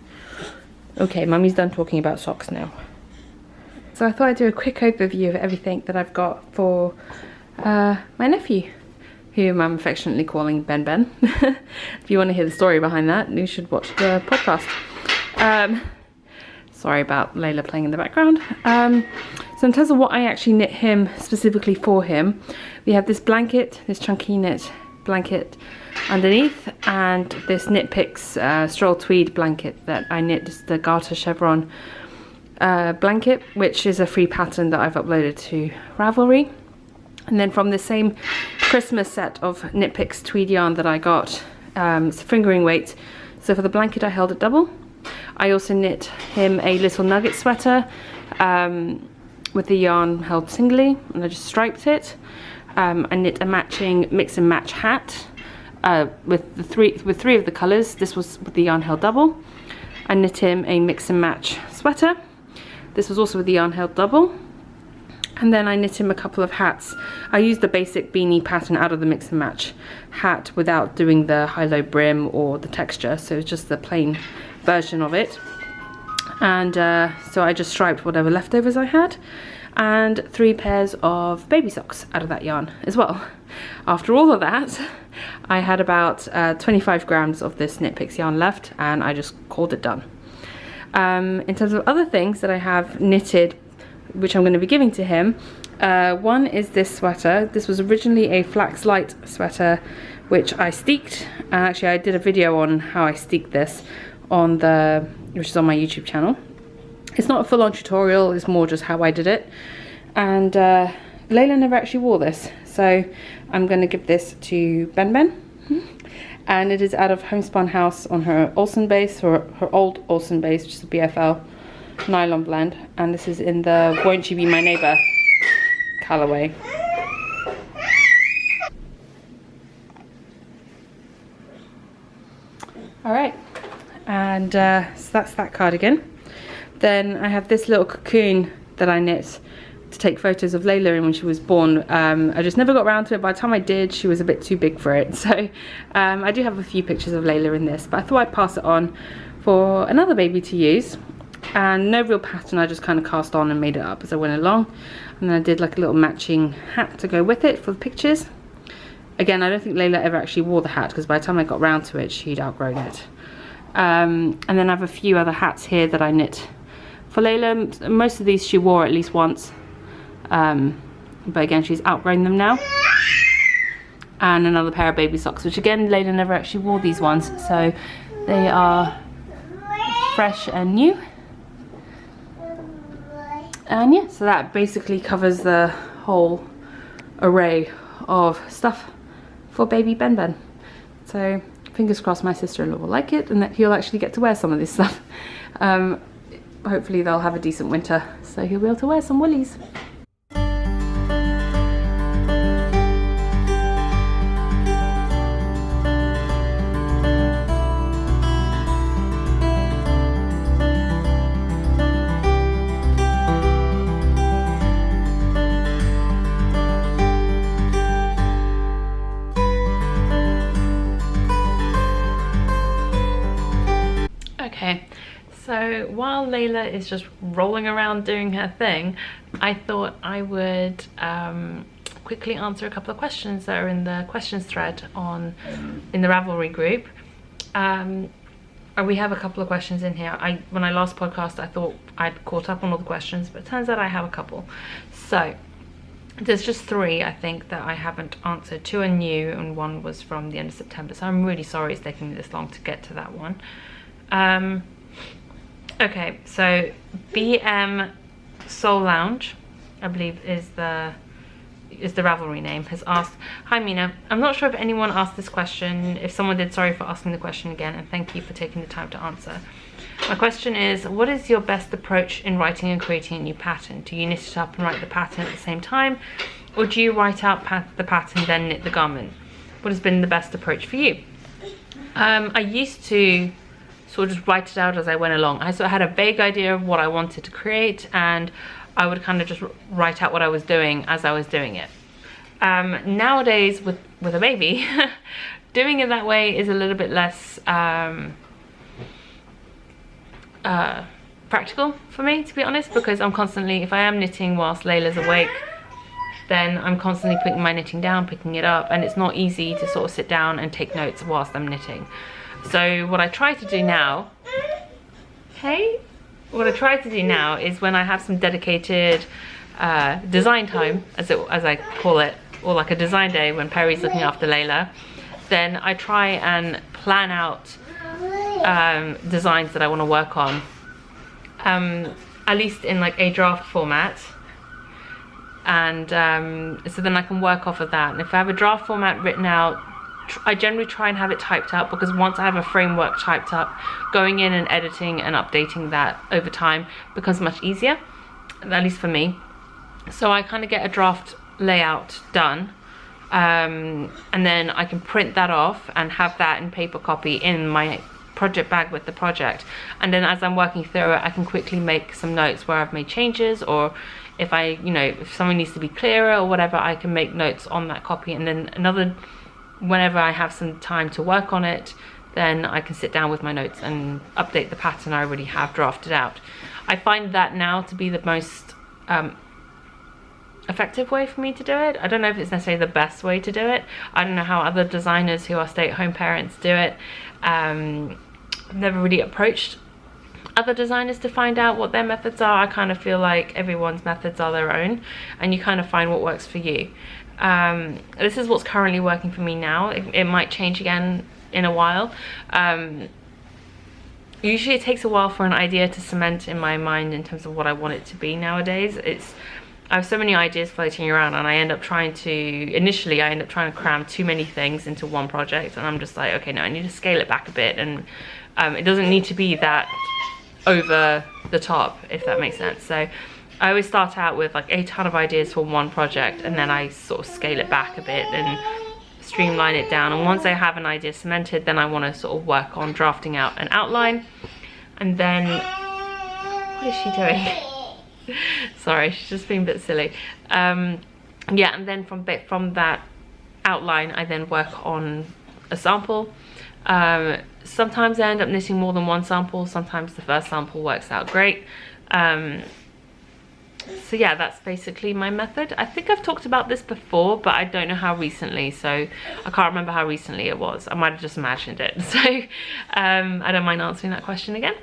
Okay, Mummy's done talking about socks now. So I thought I'd do a quick overview of everything that I've got for my nephew, whom I'm affectionately calling Ben Ben. If you want to hear the story behind that, you should watch the podcast. Sorry about Layla playing in the background. So in terms of what I actually knit him specifically for him, we have this blanket, this chunky knit blanket underneath, and this Knit Picks Stroll Tweed blanket that I knit, just the garter chevron blanket, which is a free pattern that I've uploaded to Ravelry. And then from the same Christmas set of Knit Picks tweed yarn that I got, it's fingering weight. So for the blanket I held it double. I also knit him a little nugget sweater with the yarn held singly, and I just striped it. I knit a matching mix and match hat with three of the colours. This was with the yarn held double. I knit him a mix and match sweater. This was also with the yarn held double. And then I knit him a couple of hats. I used the basic beanie pattern out of the mix and match hat without doing the high-low brim or the texture, so it's just the plain version of it. And so I just striped whatever leftovers I had, and 3 pairs of baby socks out of that yarn as well. After all of that, I had about 25 grams of this Knit Picks yarn left, and I just called it done. In terms of other things that I have knitted, which I'm going to be giving to him, one is this sweater. This was originally a flax light sweater which I steeked. Actually, I did a video on how I steeked this on which is on my YouTube channel. It's not a full-on tutorial, it's more just how I did it. And Layla never actually wore this, so I'm going to give this to Ben Ben. And it is out of Homespun House on her Olsen base, or her old Olsen base, which is a BFL nylon blend, and this is in the Won't You Be My Neighbour colorway. Alright, and so that's that cardigan. Then I have this little cocoon that I knit to take photos of Layla in when she was born. I just never got around to it. By the time I did, she was a bit too big for it. So I do have a few pictures of Layla in this, but I thought I'd pass it on for another baby to use. And no real pattern, I just kind of cast on and made it up as I went along. And then I did like a little matching hat to go with it for the pictures. Again, I don't think Layla ever actually wore the hat, because by the time I got round to it, she'd outgrown it. And then I have a few other hats here that I knit for Layla. Most of these she wore at least once. But again, she's outgrown them now. And another pair of baby socks, which again, Layla never actually wore these ones. So they are fresh and new. And yeah, so that basically covers the whole array of stuff for baby Ben Ben. So fingers crossed my sister-in-law will like it and that he'll actually get to wear some of this stuff. Hopefully they'll have a decent winter, so he'll be able to wear some woolies. Okay, so while Layla is just rolling around doing her thing, I thought I would quickly answer a couple of questions that are in the questions thread in the Ravelry group. We have a couple of questions in here. When I last podcast, I thought I'd caught up on all the questions, but it turns out I have a couple. So there's just 3, I think, that I haven't answered. 2 are new and 1 was from the end of September, so I'm really sorry it's taking me this long to get to that one. Okay, so BM Soul Lounge, I believe is the Ravelry name, has asked, "Hi Mina, I'm not sure if anyone asked this question. If someone did, sorry for asking the question again, and thank you for taking the time to answer. My question is, what is your best approach in writing and creating a new pattern? Do you knit it up and write the pattern at the same time, or do you write out the pattern then knit the garment? What has been the best approach for you?" I used to sort of just write it out as I went along. I sort of had a vague idea of what I wanted to create, and I would kind of just write out what I was doing as I was doing it. Nowadays with a baby, doing it that way is a little bit less practical for me, to be honest, because I'm constantly, if I am knitting whilst Layla's awake, then I'm constantly putting my knitting down, picking it up, and it's not easy to sort of sit down and take notes whilst I'm knitting. So what I try to do now, is when I have some dedicated design time, as I call it, or like a design day when Perry's looking after Layla, then I try and plan out designs that I want to work on, at least in like a draft format. And so then I can work off of that. And if I have a draft format written out, I generally try and have it typed up, because once I have a framework typed up, going in and editing and updating that over time becomes much easier, at least for me. So I kind of get a draft layout done, and then I can print that off and have that in paper copy in my project bag with the project. And then as I'm working through it, I can quickly make some notes where I've made changes, or if if something needs to be clearer or whatever, I can make notes on that copy. And then whenever I have some time to work on it, then I can sit down with my notes and update the pattern I already have drafted out. I find that now to be the most effective way for me to do it. I don't know if it's necessarily the best way to do it. I don't know how other designers who are stay-at-home parents do it. I've never really approached other designers to find out what their methods are. I kind of feel like everyone's methods are their own, and you kind of find what works for you. This is what's currently working for me now. It might change again in a while. Usually it takes a while for an idea to cement in my mind in terms of what I want it to be nowadays. I have so many ideas floating around, and I end up trying to cram too many things into one project, and I'm just like, okay, no, I need to scale it back a bit, and it doesn't need to be that over the top, if that makes sense. So I always start out with like a ton of ideas for one project, and then I sort of scale it back a bit and streamline it down. And once I have an idea cemented, then I want to sort of work on drafting out an outline. And then, what is she doing? Sorry, she's just being a bit silly. Yeah, and then from that outline, I then work on a sample. Sometimes I end up knitting more than one sample. Sometimes the first sample works out great. So yeah, that's basically my method. I think I've talked about this before, but I don't know how recently, so I can't remember how recently it was. I might have just imagined it. So I don't mind answering that question again.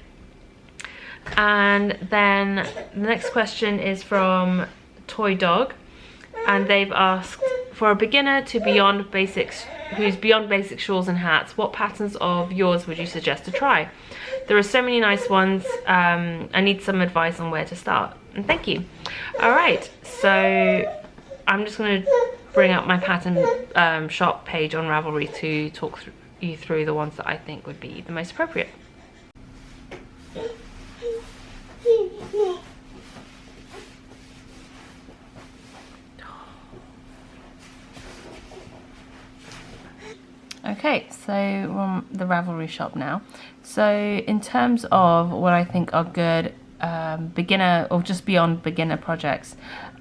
And then the next question is from Toy Dog, and they've asked, for a beginner to beyond basics, who's beyond basic shawls and hats, what patterns of yours would you suggest to try? There are so many nice ones. I need some advice on where to start. And thank you. All right, so I'm just going to bring up my pattern shop page on Ravelry to talk you through the ones that I think would be the most appropriate. Okay, so we're on the Ravelry shop now. So in terms of what I think are good beginner or just beyond beginner projects,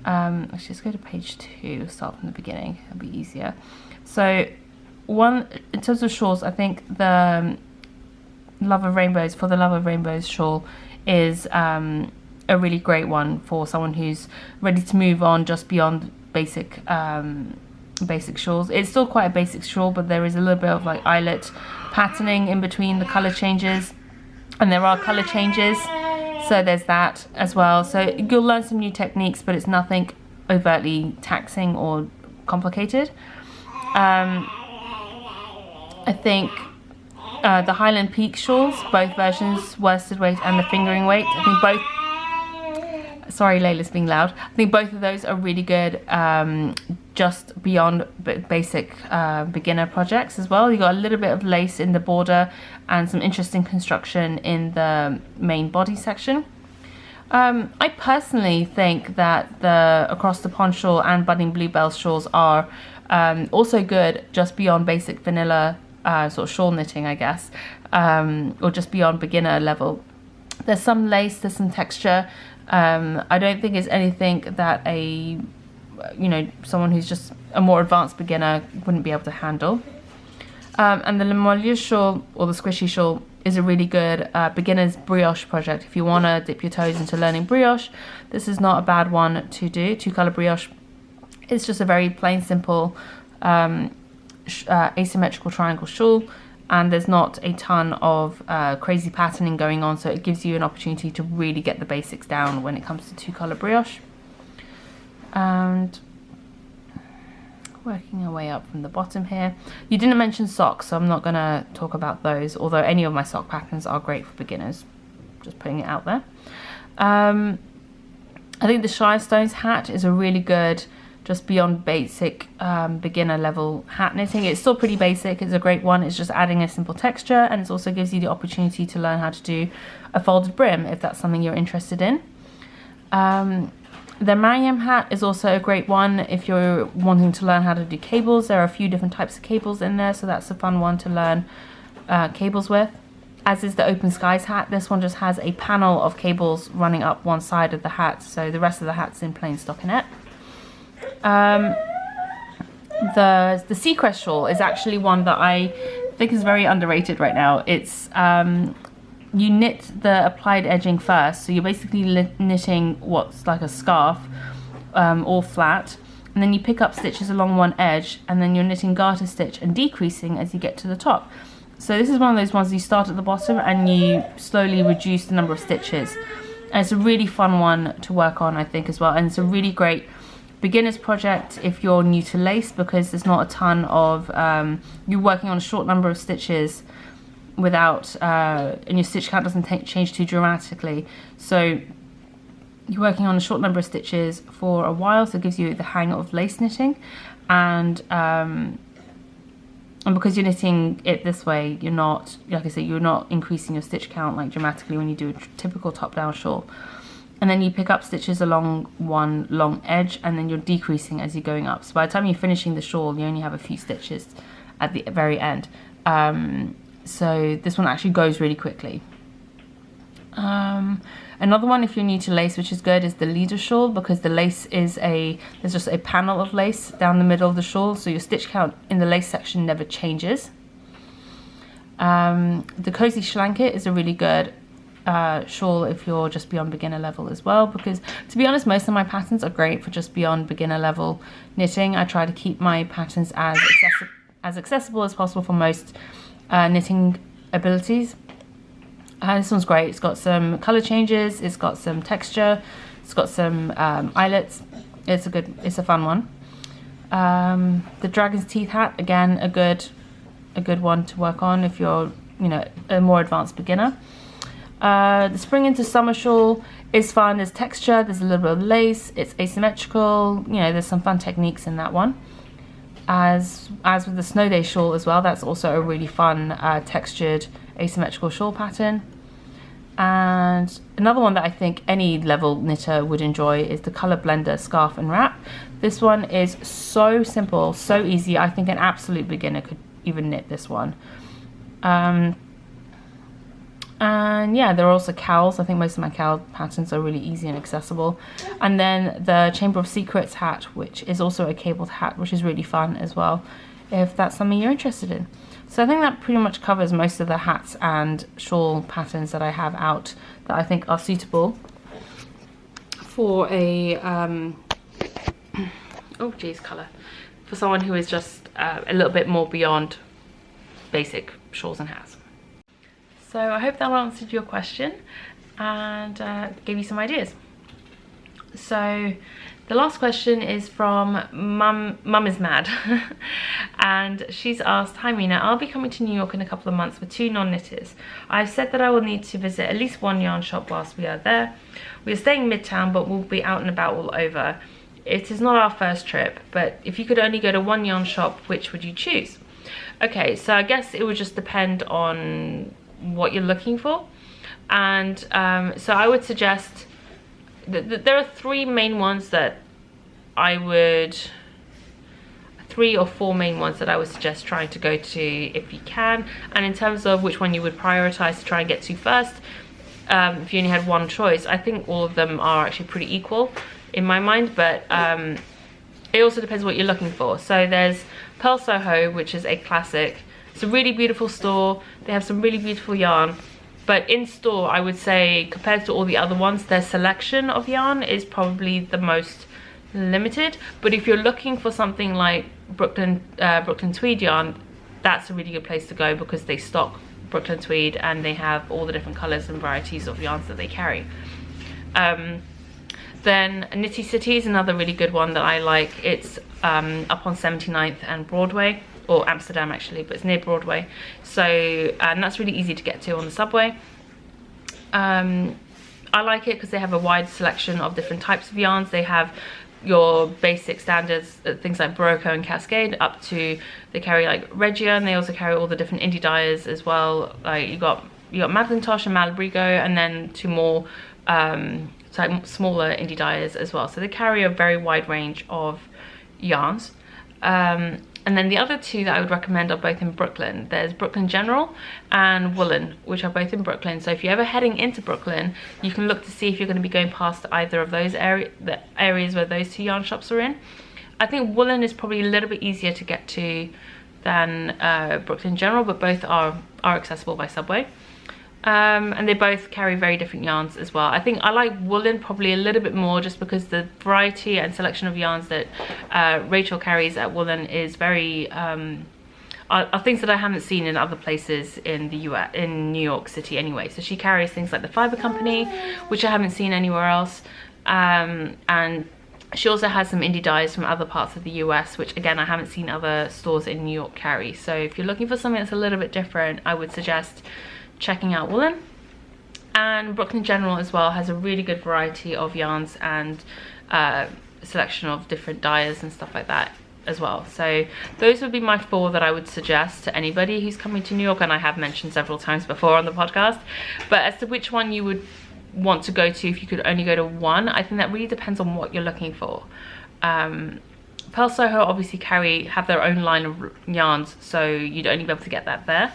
let's just go to page 2, start from the beginning, it'll be easier. So in terms of shawls, I think the Love of Rainbows shawl is a really great one for someone who's ready to move on just beyond basic shawls. It's still quite a basic shawl, but there is a little bit of like eyelet patterning in between the color changes, and there are color changes, so there's that as well. So you'll learn some new techniques, but it's nothing overtly taxing or complicated. I think the Highland Peak shawls, both versions, worsted weight and the fingering weight, I think both, sorry Layla's being loud, I think both of those are really good just beyond basic beginner projects as well. You got a little bit of lace in the border and some interesting construction in the main body section. I personally think that the Across the Pond shawl and Budding Bluebell shawls are also good just beyond basic vanilla sort of shawl knitting, I guess, or just beyond beginner level. There's some lace, there's some texture. I don't think it's anything that someone who's just a more advanced beginner wouldn't be able to handle. And the Le Moilier shawl, or the squishy shawl, is a really good beginner's brioche project. If you want to dip your toes into learning brioche, this is not a bad one to do. 2-color brioche. It's just a very plain, simple asymmetrical triangle shawl, and there's not a ton of crazy patterning going on, so it gives you an opportunity to really get the basics down when it comes to 2-color brioche. And working our way up from the bottom here. You didn't mention socks, so I'm not going to talk about those, although any of my sock patterns are great for beginners. Just putting it out there. I think the cast-ons hat is a really good, just beyond basic beginner level hat knitting. It's still pretty basic, it's a great one. It's just adding a simple texture, and it also gives you the opportunity to learn how to do a folded brim if that's something you're interested in. The Mariam hat is also a great one if you're wanting to learn how to do cables. There are a few different types of cables in there, so that's a fun one to learn cables with. As is the Open Skies hat. This one just has a panel of cables running up one side of the hat, so the rest of the hat's in plain stockinette. The Seacrest shawl is actually one that I think is very underrated right now. It's you knit the applied edging first, so you're basically knitting what's like a scarf, all flat, and then you pick up stitches along one edge, and then you're knitting garter stitch and decreasing as you get to the top. So this is one of those ones you start at the bottom and you slowly reduce the number of stitches, and it's a really fun one to work on, I think, as well. And it's a really great beginner's project if you're new to lace, because there's not a ton of you're working on a short number of stitches without and your stitch count doesn't change too dramatically, so you're working on a short number of stitches for a while, so it gives you the hang of lace knitting. And because you're knitting it this way, you're not, like I said, you're not increasing your stitch count like dramatically when you do a typical top-down shawl. And then you pick up stitches along one long edge, and then you're decreasing as you're going up. So by the time you're finishing the shawl, you only have a few stitches at the very end. So this one actually goes really quickly. Another one, if you're new to lace, which is good, is the leader shawl, because the lace is there's just a panel of lace down the middle of the shawl, so your stitch count in the lace section never changes. The cozy schlanket is a really good shawl if you're just beyond beginner level as well, because to be honest, most of my patterns are great for just beyond beginner level knitting. I try to keep my patterns as accessible as possible for most knitting abilities. This one's great. It's got some color changes, it's got some texture, it's got some eyelets. It's a fun one. The dragon's teeth hat, again, a good one to work on if you're, you know, a more advanced beginner. The spring into summer shawl is fun. There's texture, there's a little bit of lace, it's asymmetrical, you know, there's some fun techniques in that one. As with the snow day shawl as well, that's also a really fun textured asymmetrical shawl pattern. And another one that I think any level knitter would enjoy is the color blender scarf and wrap. This one is so simple, so easy. I think an absolute beginner could even knit this one. And yeah, there are also cowls. I think most of my cowl patterns are really easy and accessible. And then the Chamber of Secrets hat, which is also a cabled hat, which is really fun as well, if that's something you're interested in. So I think that pretty much covers most of the hats and shawl patterns that I have out that I think are suitable for a colour, for someone who is just a little bit more beyond basic shawls and hats. So I hope that answered your question and gave you some ideas. So the last question is from Mum is Mad. And she's asked, "Hi Mina, I'll be coming to New York in a couple of months with 2 non-knitters. I've said that I will need to visit at least one yarn shop whilst we are there. We are staying midtown, but we'll be out and about all over. It is not our first trip, but if you could only go to one yarn shop, which would you choose?" Okay, so I guess it would just depend on what you're looking for. And so I would suggest that there are 3 main ones that I would, 3 or 4 main ones that I would suggest trying to go to if you can. And in terms of which one you would prioritize to try and get to first, if you only had one choice, I think all of them are actually pretty equal in my mind, but it also depends what you're looking for. So there's Pearl Soho, which is a classic. It's a really beautiful store. They have some really beautiful yarn, but in store I would say compared to all the other ones, their selection of yarn is probably the most limited. But if you're looking for something like Brooklyn tweed yarn, that's a really good place to go because they stock Brooklyn tweed and they have all the different colors and varieties of yarns that they carry. Then Knitty City is another really good one that I like. It's up on 79th and Broadway, or Amsterdam actually, but it's near Broadway. So, and that's really easy to get to on the subway. I like it because they have a wide selection of different types of yarns. They have your basic standards, things like Barocco and Cascade, up to, they carry like Regia, and they also carry all the different indie dyers as well. Like you got Macintosh and Malabrigo, and then 2 more like smaller indie dyers as well. So they carry a very wide range of yarns. And then the other 2 that I would recommend are both in Brooklyn. There's Brooklyn General and Woolen, which are both in Brooklyn. So if you're ever heading into Brooklyn, you can look to see if you're going to be going past either of those the areas where those 2 yarn shops are in. I think Woolen is probably a little bit easier to get to than Brooklyn General, but both are accessible by subway. And they both carry very different yarns as well. I think I like Woolen probably a little bit more just because the variety and selection of yarns that Rachel carries at Woolen is very are things that I haven't seen in other places in the US, in New York City anyway. So she carries things like the Fiber Company, which I haven't seen anywhere else, and she also has some indie dyes from other parts of the US, which again I haven't seen other stores in New York carry. So if you're looking for something that's a little bit different, I would suggest checking out Woolen. And Brooklyn General as well has a really good variety of yarns and selection of different dyers and stuff like that as well. So those would be my 4 that I would suggest to anybody who's coming to New York, and I have mentioned several times before on the podcast. But as to which one you would want to go to if you could only go to one, I think that really depends on what you're looking for. Pearl Soho obviously have their own line of yarns, so you'd only be able to get that there.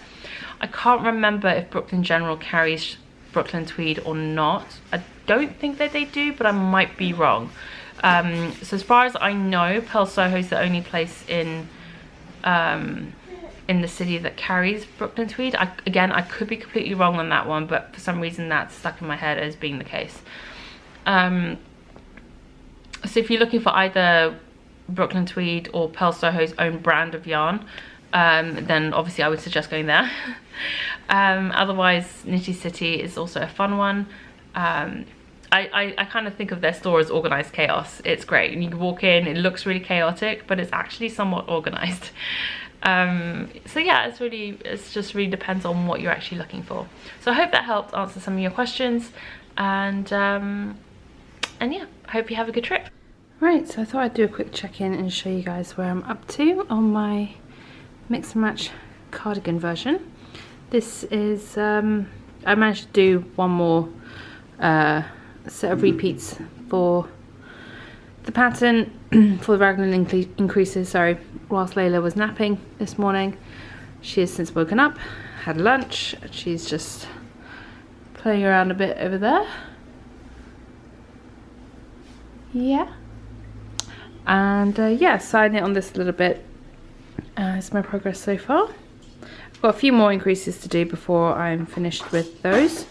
I can't remember if Brooklyn General carries Brooklyn tweed or not. I don't think that they do, but I might be wrong. So as far as I know, Pearl Soho is the only place in the city that carries Brooklyn tweed. Again, I could be completely wrong on that one, but for some reason that's stuck in my head as being the case. So if you're looking for either Brooklyn tweed or Pearl Soho's own brand of yarn, then obviously I would suggest going there. Otherwise, Knitty City is also a fun one. I kind of think of their store as organized chaos. It's great, and you can walk in, it looks really chaotic, but it's actually somewhat organized. So yeah, it just really depends on what you're actually looking for. So I hope that helped answer some of your questions, and yeah, I hope you have a good trip. Right, so I thought I'd do a quick check-in and show you guys where I'm up to on my mix and match cardigan version. This is, I managed to do one more set of repeats for the pattern for the raglan increases, sorry, whilst Layla was napping this morning. She has since woken up, had lunch, she's just playing around a bit over there. Yeah. And yeah, side knit on this a little bit. It's my progress so far. I've got a few more increases to do before I'm finished with those.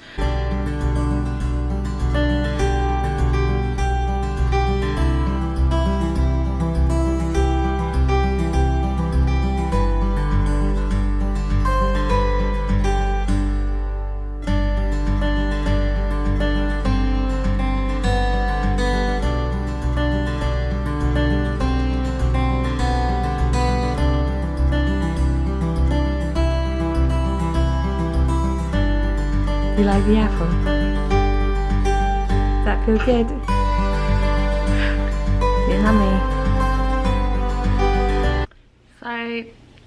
You like the apple? Does that feel good? Yummy. So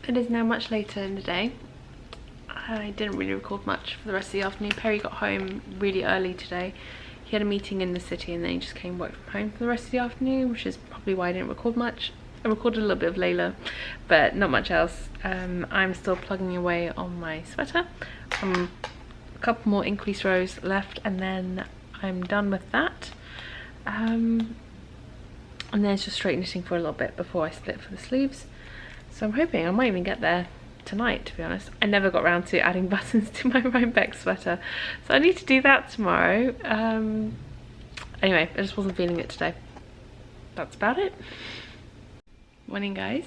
it is now much later in the day. I didn't really record much for the rest of the afternoon. Perry got home really early today. He had a meeting in the city and then he just came work from home for the rest of the afternoon, which is probably why I didn't record much. I recorded a little bit of Layla, but not much else. I'm still plugging away on my sweater. Couple more increase rows left and then I'm done with that, and then it's just straight knitting for a little bit before I split for the sleeves. So I'm hoping I might even get there tonight, to be honest. I never got around to adding buttons to my Rhinebeck sweater, so I need to do that tomorrow. Anyway, I just wasn't feeling it today. That's about it. Morning guys.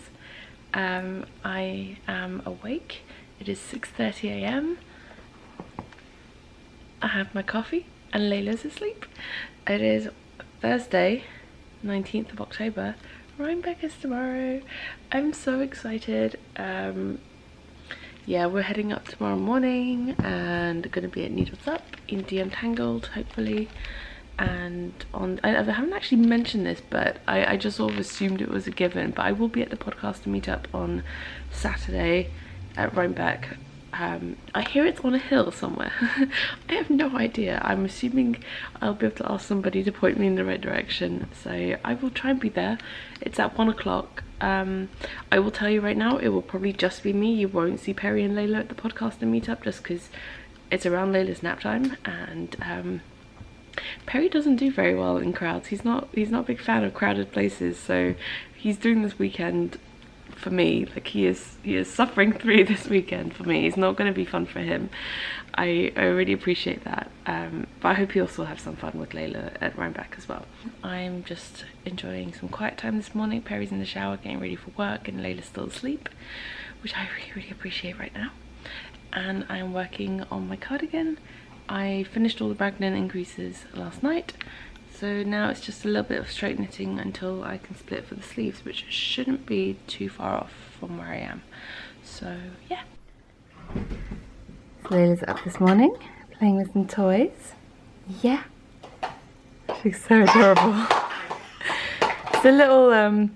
I am awake. It is 6:30 AM. I have my coffee and Layla's asleep. It is Thursday, 19th of October. Rhinebeck is tomorrow. I'm so excited. Yeah, we're heading up tomorrow morning and gonna be at Needles Up in De-Untangled, hopefully. And I haven't actually mentioned this, but I just sort of assumed it was a given, but I will be at the podcaster meetup on Saturday at Rhinebeck. I hear it's on a hill somewhere. I have no idea. I'm assuming I'll be able to ask somebody to point me in the right direction, so I will try and be there. It's at 1 o'clock. I will tell you right now, it will probably just be me. You won't see Perry and Layla at the podcaster meetup just because it's around Layla's nap time, and Perry doesn't do very well in crowds. He's not a big fan of crowded places, so he's doing this weekend for me, like he is suffering through this weekend for me. It's not going to be fun for him. I really appreciate that, but I hope you also have some fun with Layla at Rhinebeck as well. I'm just enjoying some quiet time this morning. Perry's in the shower getting ready for work and Layla's still asleep, which I really appreciate right now. And I'm working on my cardigan. I finished all the raglan increases last night, so now it's just a little bit of straight knitting until I can split for the sleeves, which shouldn't be too far off from where I am. So yeah. Layla's up this morning, playing with some toys. Yeah. She's so adorable. It's a little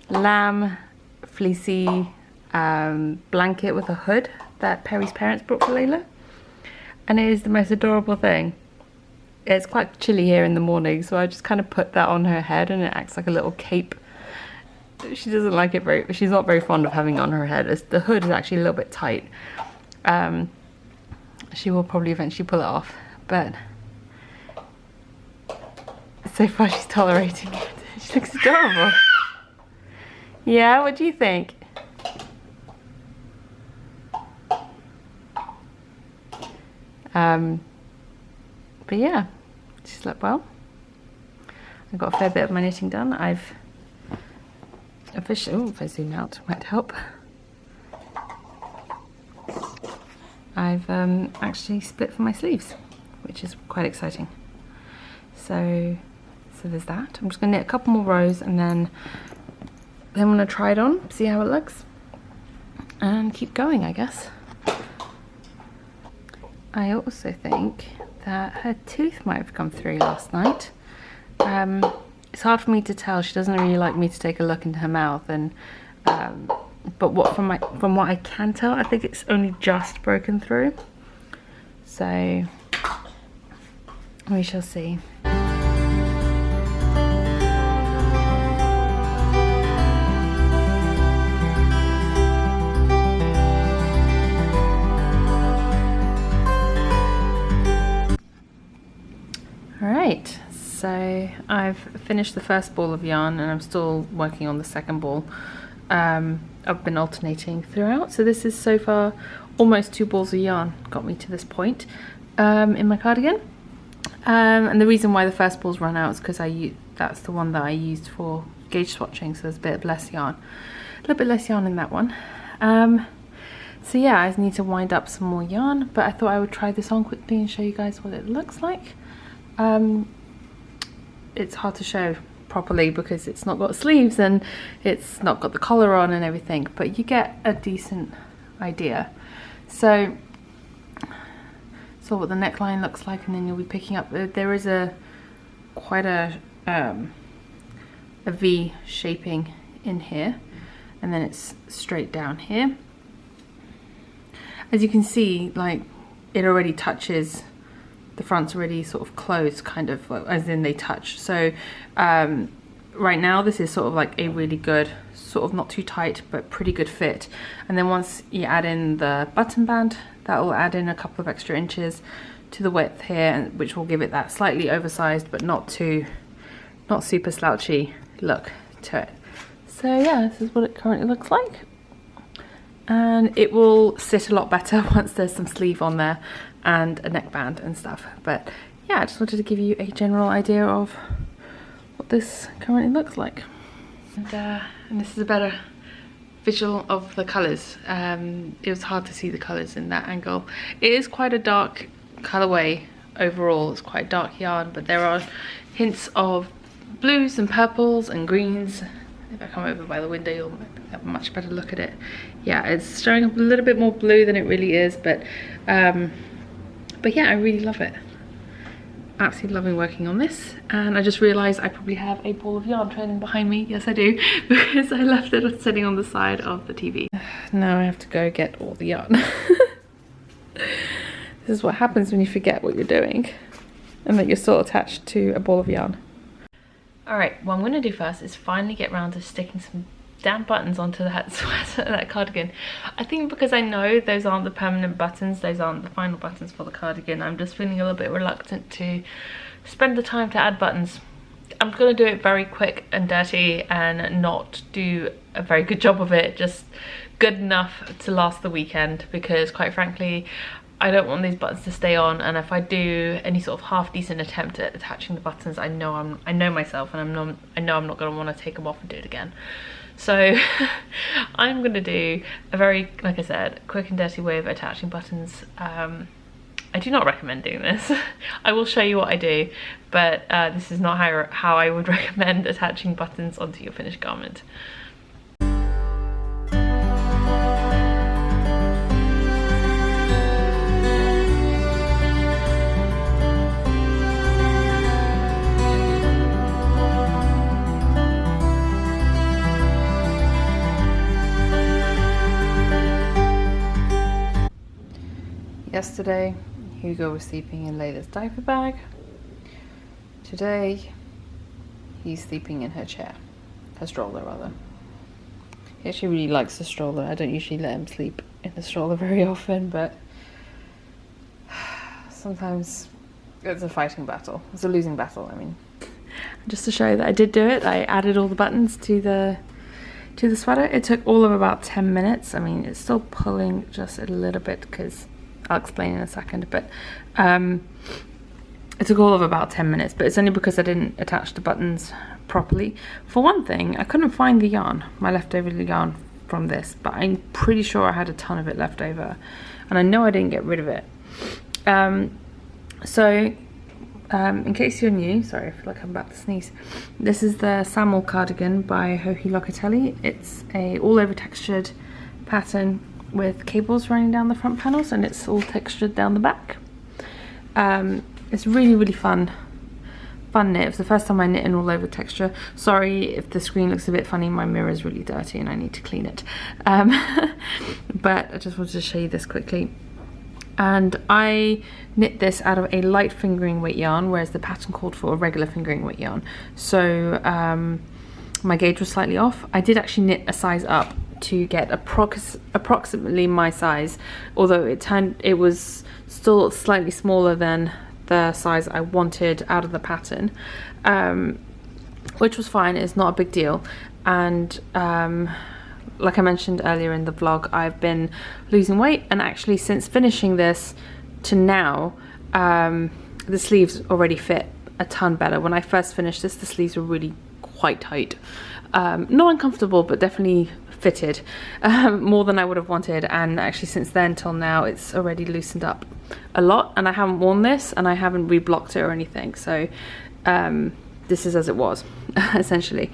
lamb fleecy blanket with a hood that Perry's parents brought for Layla. And it is the most adorable thing. It's quite chilly here in the morning, so I just kind of put that on her head and it acts like a little cape. She doesn't like it she's not very fond of having it on her head. The hood is actually a little bit tight. She will probably eventually pull it off, but so far she's tolerating it. She looks adorable. Yeah, what do you think? But yeah, she slept well. I got a fair bit of my knitting done. I've officially, oh, if I zoom out, might help. I've actually split for my sleeves, which is quite exciting. So there's that. I'm just gonna knit a couple more rows and then I'm gonna try it on, see how it looks, and keep going, I guess. I also think that her tooth might have come through last night. It's hard for me to tell. She doesn't really like me to take a look into her mouth, and but from what I can tell, I think it's only just broken through. So we shall see. Alright, so I've finished the first ball of yarn and I'm still working on the second ball. I've been alternating throughout, so this is so far almost 2 balls of yarn got me to this point in my cardigan. And the reason why the first ball's run out is because that's the one that I used for gauge swatching, so there's a bit less yarn. A little bit less yarn in that one. So yeah, I need to wind up some more yarn, but I thought I would try this on quickly and show you guys what it looks like. It's hard to show properly because it's not got sleeves and it's not got the collar on and everything, but you get a decent idea. So what the neckline looks like, and then you'll be picking up, there is quite a V shaping in here, and then it's straight down here. As you can see, like, it already touches, the front's already sort of closed, kind of, as in they touch. So right now this is sort of like a really good, sort of not too tight, but pretty good fit. And then once you add in the button band, that will add in a couple of extra inches to the width here, which will give it that slightly oversized but not super slouchy look to it. So yeah, this is what it currently looks like. And it will sit a lot better once there's some sleeve on there and a neckband and stuff. But yeah, I just wanted to give you a general idea of what this currently looks like. And this is a better visual of the colours. It was hard to see the colours in that angle. It is quite a dark colourway overall. It's quite dark yarn, but there are hints of blues and purples and greens. If I come over by the window, you'll have a much better look at it. Yeah, it's showing up a little bit more blue than it really is, but yeah, I really love it. Absolutely loving working on this. And I just realized I probably have a ball of yarn trailing behind me. Yes, I do, because I left it sitting on the side of the TV. Now I have to go get all the yarn. This is what happens when you forget what you're doing and that you're still attached to a ball of yarn. Alright, what I'm going to do first is finally get around to sticking some damn buttons onto that sweater, that cardigan. I think because I know those aren't the permanent buttons, those aren't the final buttons for the cardigan, I'm just feeling a little bit reluctant to spend the time to add buttons. I'm going to do it very quick and dirty and not do a very good job of it, just good enough to last the weekend, because quite frankly I don't want these buttons to stay on, and if I do any sort of half decent attempt at attaching the buttons, I know myself, and I know I'm not going to want to take them off and do it again. So I'm going to do a very, like I said, quick and dirty way of attaching buttons. I do not recommend doing this. I will show you what I do, but this is not how I would recommend attaching buttons onto your finished garment. Yesterday, Hugo was sleeping in Layla's diaper bag. Today, he's sleeping in her chair. Her stroller, rather. He actually really likes the stroller. I don't usually let him sleep in the stroller very often, but sometimes It's a fighting battle. It's a losing battle, I mean. Just to show you that I did do it, I added all the buttons to the sweater. It took all of about 10 minutes. I mean, it's still pulling just a little bit because I'll explain in a second, but it took all of about 10 minutes, but it's only because I didn't attach the buttons properly. For one thing, I couldn't find the yarn, my leftover yarn from this, but I'm pretty sure I had a ton of it left over, and I know I didn't get rid of it. In case you're new, sorry, I feel like I'm about to sneeze. This is the Samuel cardigan by Joji Locatelli. It's a all over textured pattern with cables running down the front panels, and it's all textured down the back. It's really fun knit. It's the first time I knit an all over texture. Sorry if the screen looks a bit funny, my mirror is really dirty and I need to clean it. But I just wanted to show you this quickly. And I knit this out of a light fingering weight yarn, whereas the pattern called for a regular fingering weight yarn. So my gauge was slightly off. I did actually knit a size up to get approximately my size, although it was still slightly smaller than the size I wanted out of the pattern, which was fine. It's not a big deal. And like I mentioned earlier in the vlog, I've been losing weight, and actually since finishing this to now, the sleeves already fit a ton better. When I first finished this, the sleeves were really quite tight. Not uncomfortable, but definitely fitted more than I would have wanted, and actually since then till now it's already loosened up a lot, and I haven't worn this and I haven't reblocked it or anything, so this is as it was essentially.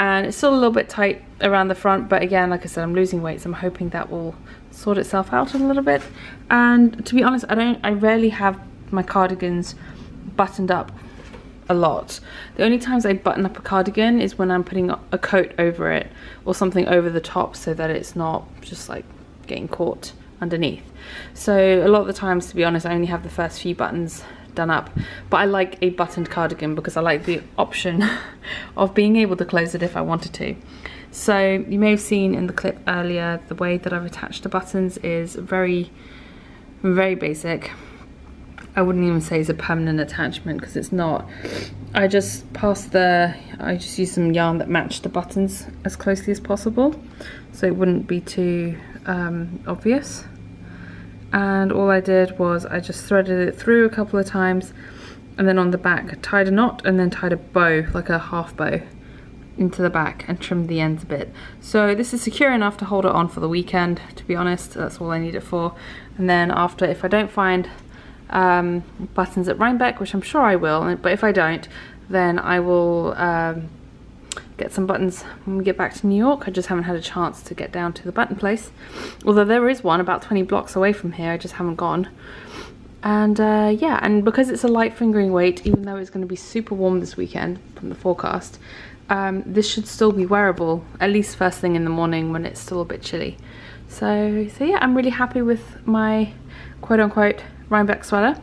And it's still a little bit tight around the front, but again, like I said, I'm losing weight, so I'm hoping that will sort itself out a little bit. And to be honest, I rarely have my cardigans buttoned up a lot. The only times I button up a cardigan is when I'm putting a coat over it or something over the top, so that it's not just like getting caught underneath. So a lot of the times, to be honest, I only have the first few buttons done up, but I like a buttoned cardigan because I like the option of being able to close it if I wanted to. So you may have seen in the clip earlier, the way that I've attached the buttons is very basic. I wouldn't even say it's a permanent attachment because it's not. I just used some yarn that matched the buttons as closely as possible, so it wouldn't be too obvious. And all I did was I just threaded it through a couple of times, and then on the back tied a knot and then tied a bow, like a half bow, into the back and trimmed the ends a bit. So this is secure enough to hold it on for the weekend, to be honest. That's all I need it for. And then after, if I don't find buttons at Rhinebeck, which I'm sure I will, but if I don't, then I will get some buttons when we get back to New York. I just haven't had a chance to get down to the button place, although there is one about 20 blocks away from here. I just haven't gone. And yeah, and because it's a light fingering weight, even though it's going to be super warm this weekend from the forecast, this should still be wearable, at least first thing in the morning when it's still a bit chilly. So yeah, I'm really happy with my quote-unquote Rhinebeck sweater.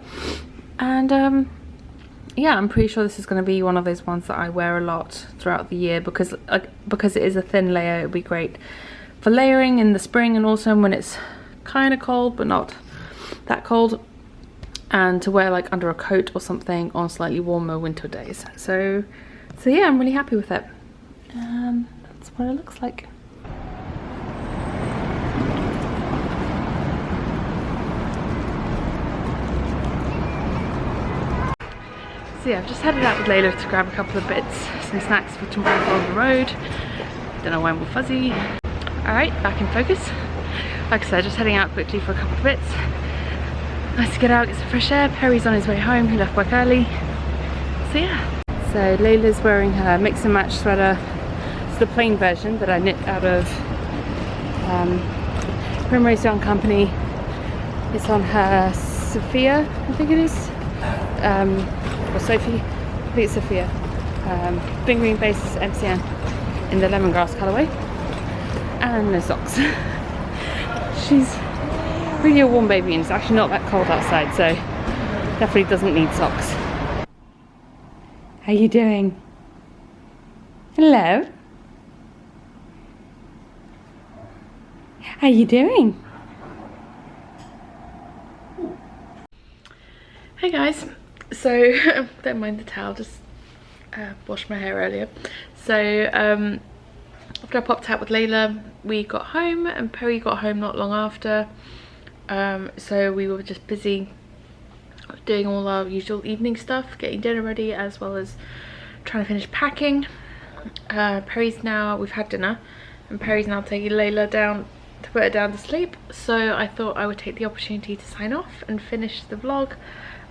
And yeah, I'm pretty sure this is going to be one of those ones that I wear a lot throughout the year, because it is a thin layer. It'll be great for layering in the spring and autumn when it's kind of cold but not that cold, and to wear like under a coat or something on slightly warmer winter days. So yeah, I'm really happy with it. That's what it looks like. So yeah, I've just headed out with Layla to grab a couple of bits, some snacks for tomorrow on the road. Don't know why I'm all fuzzy. Alright, back in focus. Like I said, just heading out quickly for a couple of bits. Nice to get out, get some fresh air. Perry's on his way home, he left work early. So yeah. So Layla's wearing her mix and match sweater. It's the plain version that I knit out of Primrose Yarn Company. It's on her Sophia, I think it is. Or Sophie, I think it's Sophia. Fingering basis MCN in the lemongrass colourway. And no socks. She's really a warm baby and it's actually not that cold outside, so definitely doesn't need socks. How you doing? Hello? How you doing? Hey guys, So don't mind the towel, just washed my hair earlier. So after I popped out with Layla, we got home, and Perry got home not long after. So we were just busy doing all our usual evening stuff, getting dinner ready, as well as trying to finish packing. Perry's now, we've had dinner, and Perry's now taking Layla down to put her down to sleep. So I thought I would take the opportunity to sign off and finish the vlog.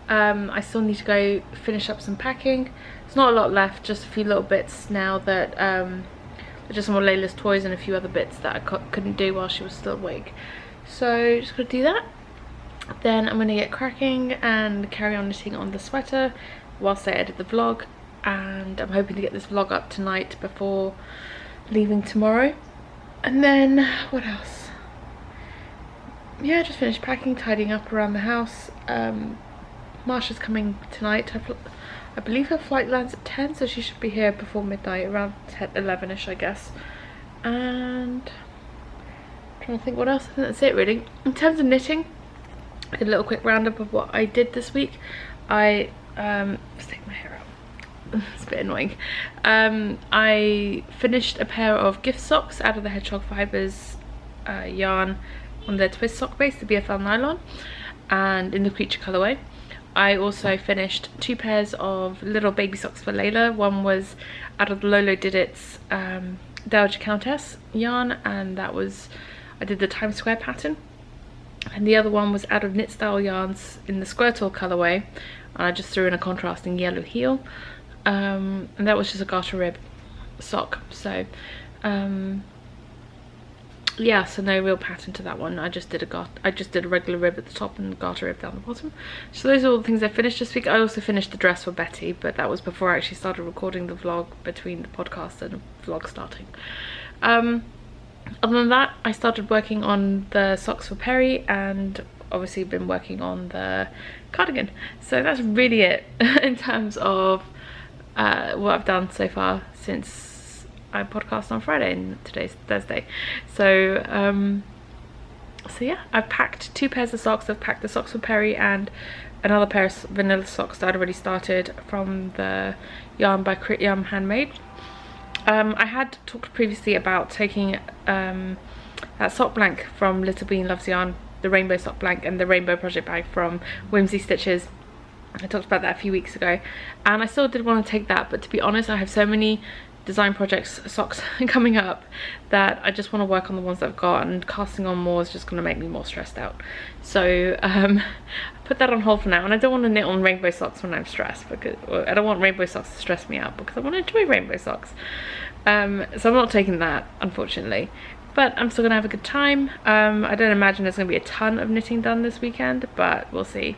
I still need to go finish up some packing. There's not a lot left, just a few little bits now that just some more Layla's toys and a few other bits that I couldn't do while she was still awake. So just gonna do that. Then I'm gonna get cracking and carry on knitting on the sweater whilst I edit the vlog, and I'm hoping to get this vlog up tonight before leaving tomorrow. And then what else? Yeah, just finished packing, tidying up around the house. Marsha's coming tonight. I believe her flight lands at 10, so she should be here before midnight, around 11ish I guess. And I'm trying to think what else. I think that's it really. In terms of knitting, I did a little quick roundup of what I did this week. Let's take my hair out. It's a bit annoying. I finished a pair of gift socks out of the Hedgehog Fibers yarn on their twist sock base, the BFL nylon, and in the creature colourway. I also finished 2 pairs of little baby socks for Layla. One was out of the Lolo Did It's Dowager Countess yarn, and that was, I did the Times Square pattern. And the other one was out of Knit Style yarns in the Squirtle colourway, and I just threw in a contrasting yellow heel. And that was just a garter rib sock. So yeah, so no real pattern to that one. I just did a regular rib at the top and garter rib down the bottom. So those are all the things I finished this week. I also finished the dress for Betty, but that was before I actually started recording the vlog, between the podcast and the vlog starting. Other than that, I started working on the socks for Perry, and obviously been working on the cardigan. So that's really it in terms of what I've done so far since I podcast on Friday, and today's Thursday. So so yeah, I've packed 2 pairs of socks. I've packed the socks for Perry and another pair of vanilla socks that I'd already started from the yarn by Crit Yum Handmade. I had talked previously about taking that sock blank from Little Bean Loves Yarn, the rainbow sock blank, and the rainbow project bag from Whimsy Stitches. I talked about that a few weeks ago, and I still did want to take that, but to be honest, I have so many design projects, socks coming up, that I just want to work on the ones that I've got, and casting on more is just going to make me more stressed out. So I put that on hold for now, and I don't want to knit on rainbow socks when I'm stressed, because I don't want rainbow socks to stress me out, because I want to enjoy rainbow socks. So I'm not taking that, unfortunately, but I'm still gonna have a good time. I don't imagine there's gonna be a ton of knitting done this weekend, but we'll see.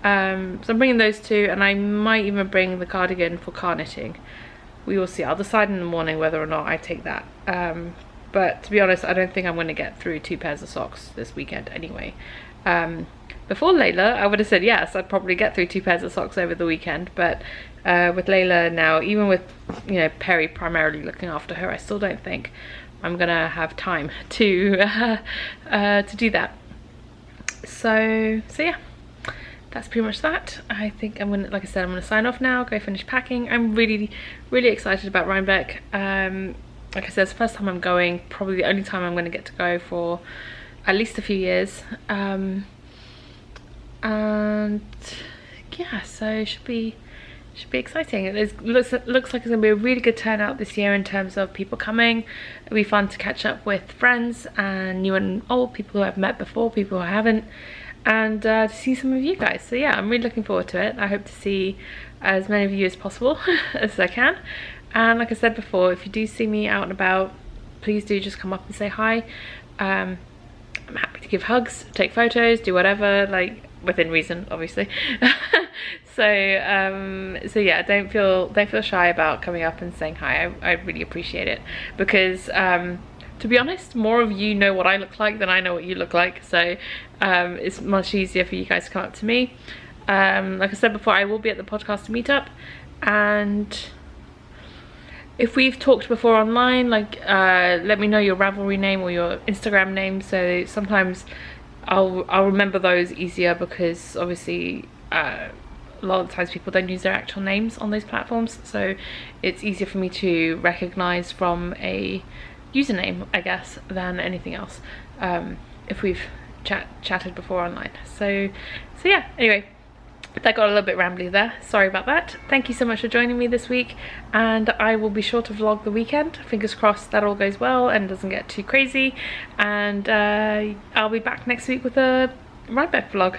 So I'm bringing those 2, and I might even bring the cardigan for car knitting. We will see. I'll decide in the morning whether or not I take that. But to be honest, I don't think I'm going to get through 2 pairs of socks this weekend anyway. Before Layla, I would have said yes, I'd probably get through 2 pairs of socks over the weekend, but with Layla now, even with, you know, Perry primarily looking after her, I still don't think I'm gonna have time to do that. So yeah, that's pretty much that. I think I'm gonna, like I said, I'm gonna sign off now, go finish packing. I'm really excited about Rhinebeck. Like I said, it's the first time I'm going, probably the only time I'm gonna get to go for at least a few years. And yeah, so it should be exciting. It looks like it's gonna be a really good turnout this year in terms of people coming. It'll be fun to catch up with friends and new and old, people who I've met before, people who I haven't, and to see some of you guys. So yeah, I'm really looking forward to it. I hope to see as many of you as possible as I can. And like I said before, if you do see me out and about, please do just come up and say hi. I'm happy to give hugs, take photos, do whatever, like within reason, obviously. So yeah, don't feel shy about coming up and saying hi. I really appreciate it, because to be honest, more of you know what I look like than I know what you look like, so it's much easier for you guys to come up to me. Like I said before, I will be at the podcast meetup, and if we've talked before online, like let me know your Ravelry name or your Instagram name, so sometimes I'll remember those easier, because obviously a lot of the times people don't use their actual names on those platforms, so it's easier for me to recognize from a username, I guess, than anything else, if we've chatted before online. So yeah, anyway, that got a little bit rambly there, sorry about that. Thank you so much for joining me this week, and I will be sure to vlog the weekend. Fingers crossed that all goes well and doesn't get too crazy, and I'll be back next week with a Rhinebeck vlog.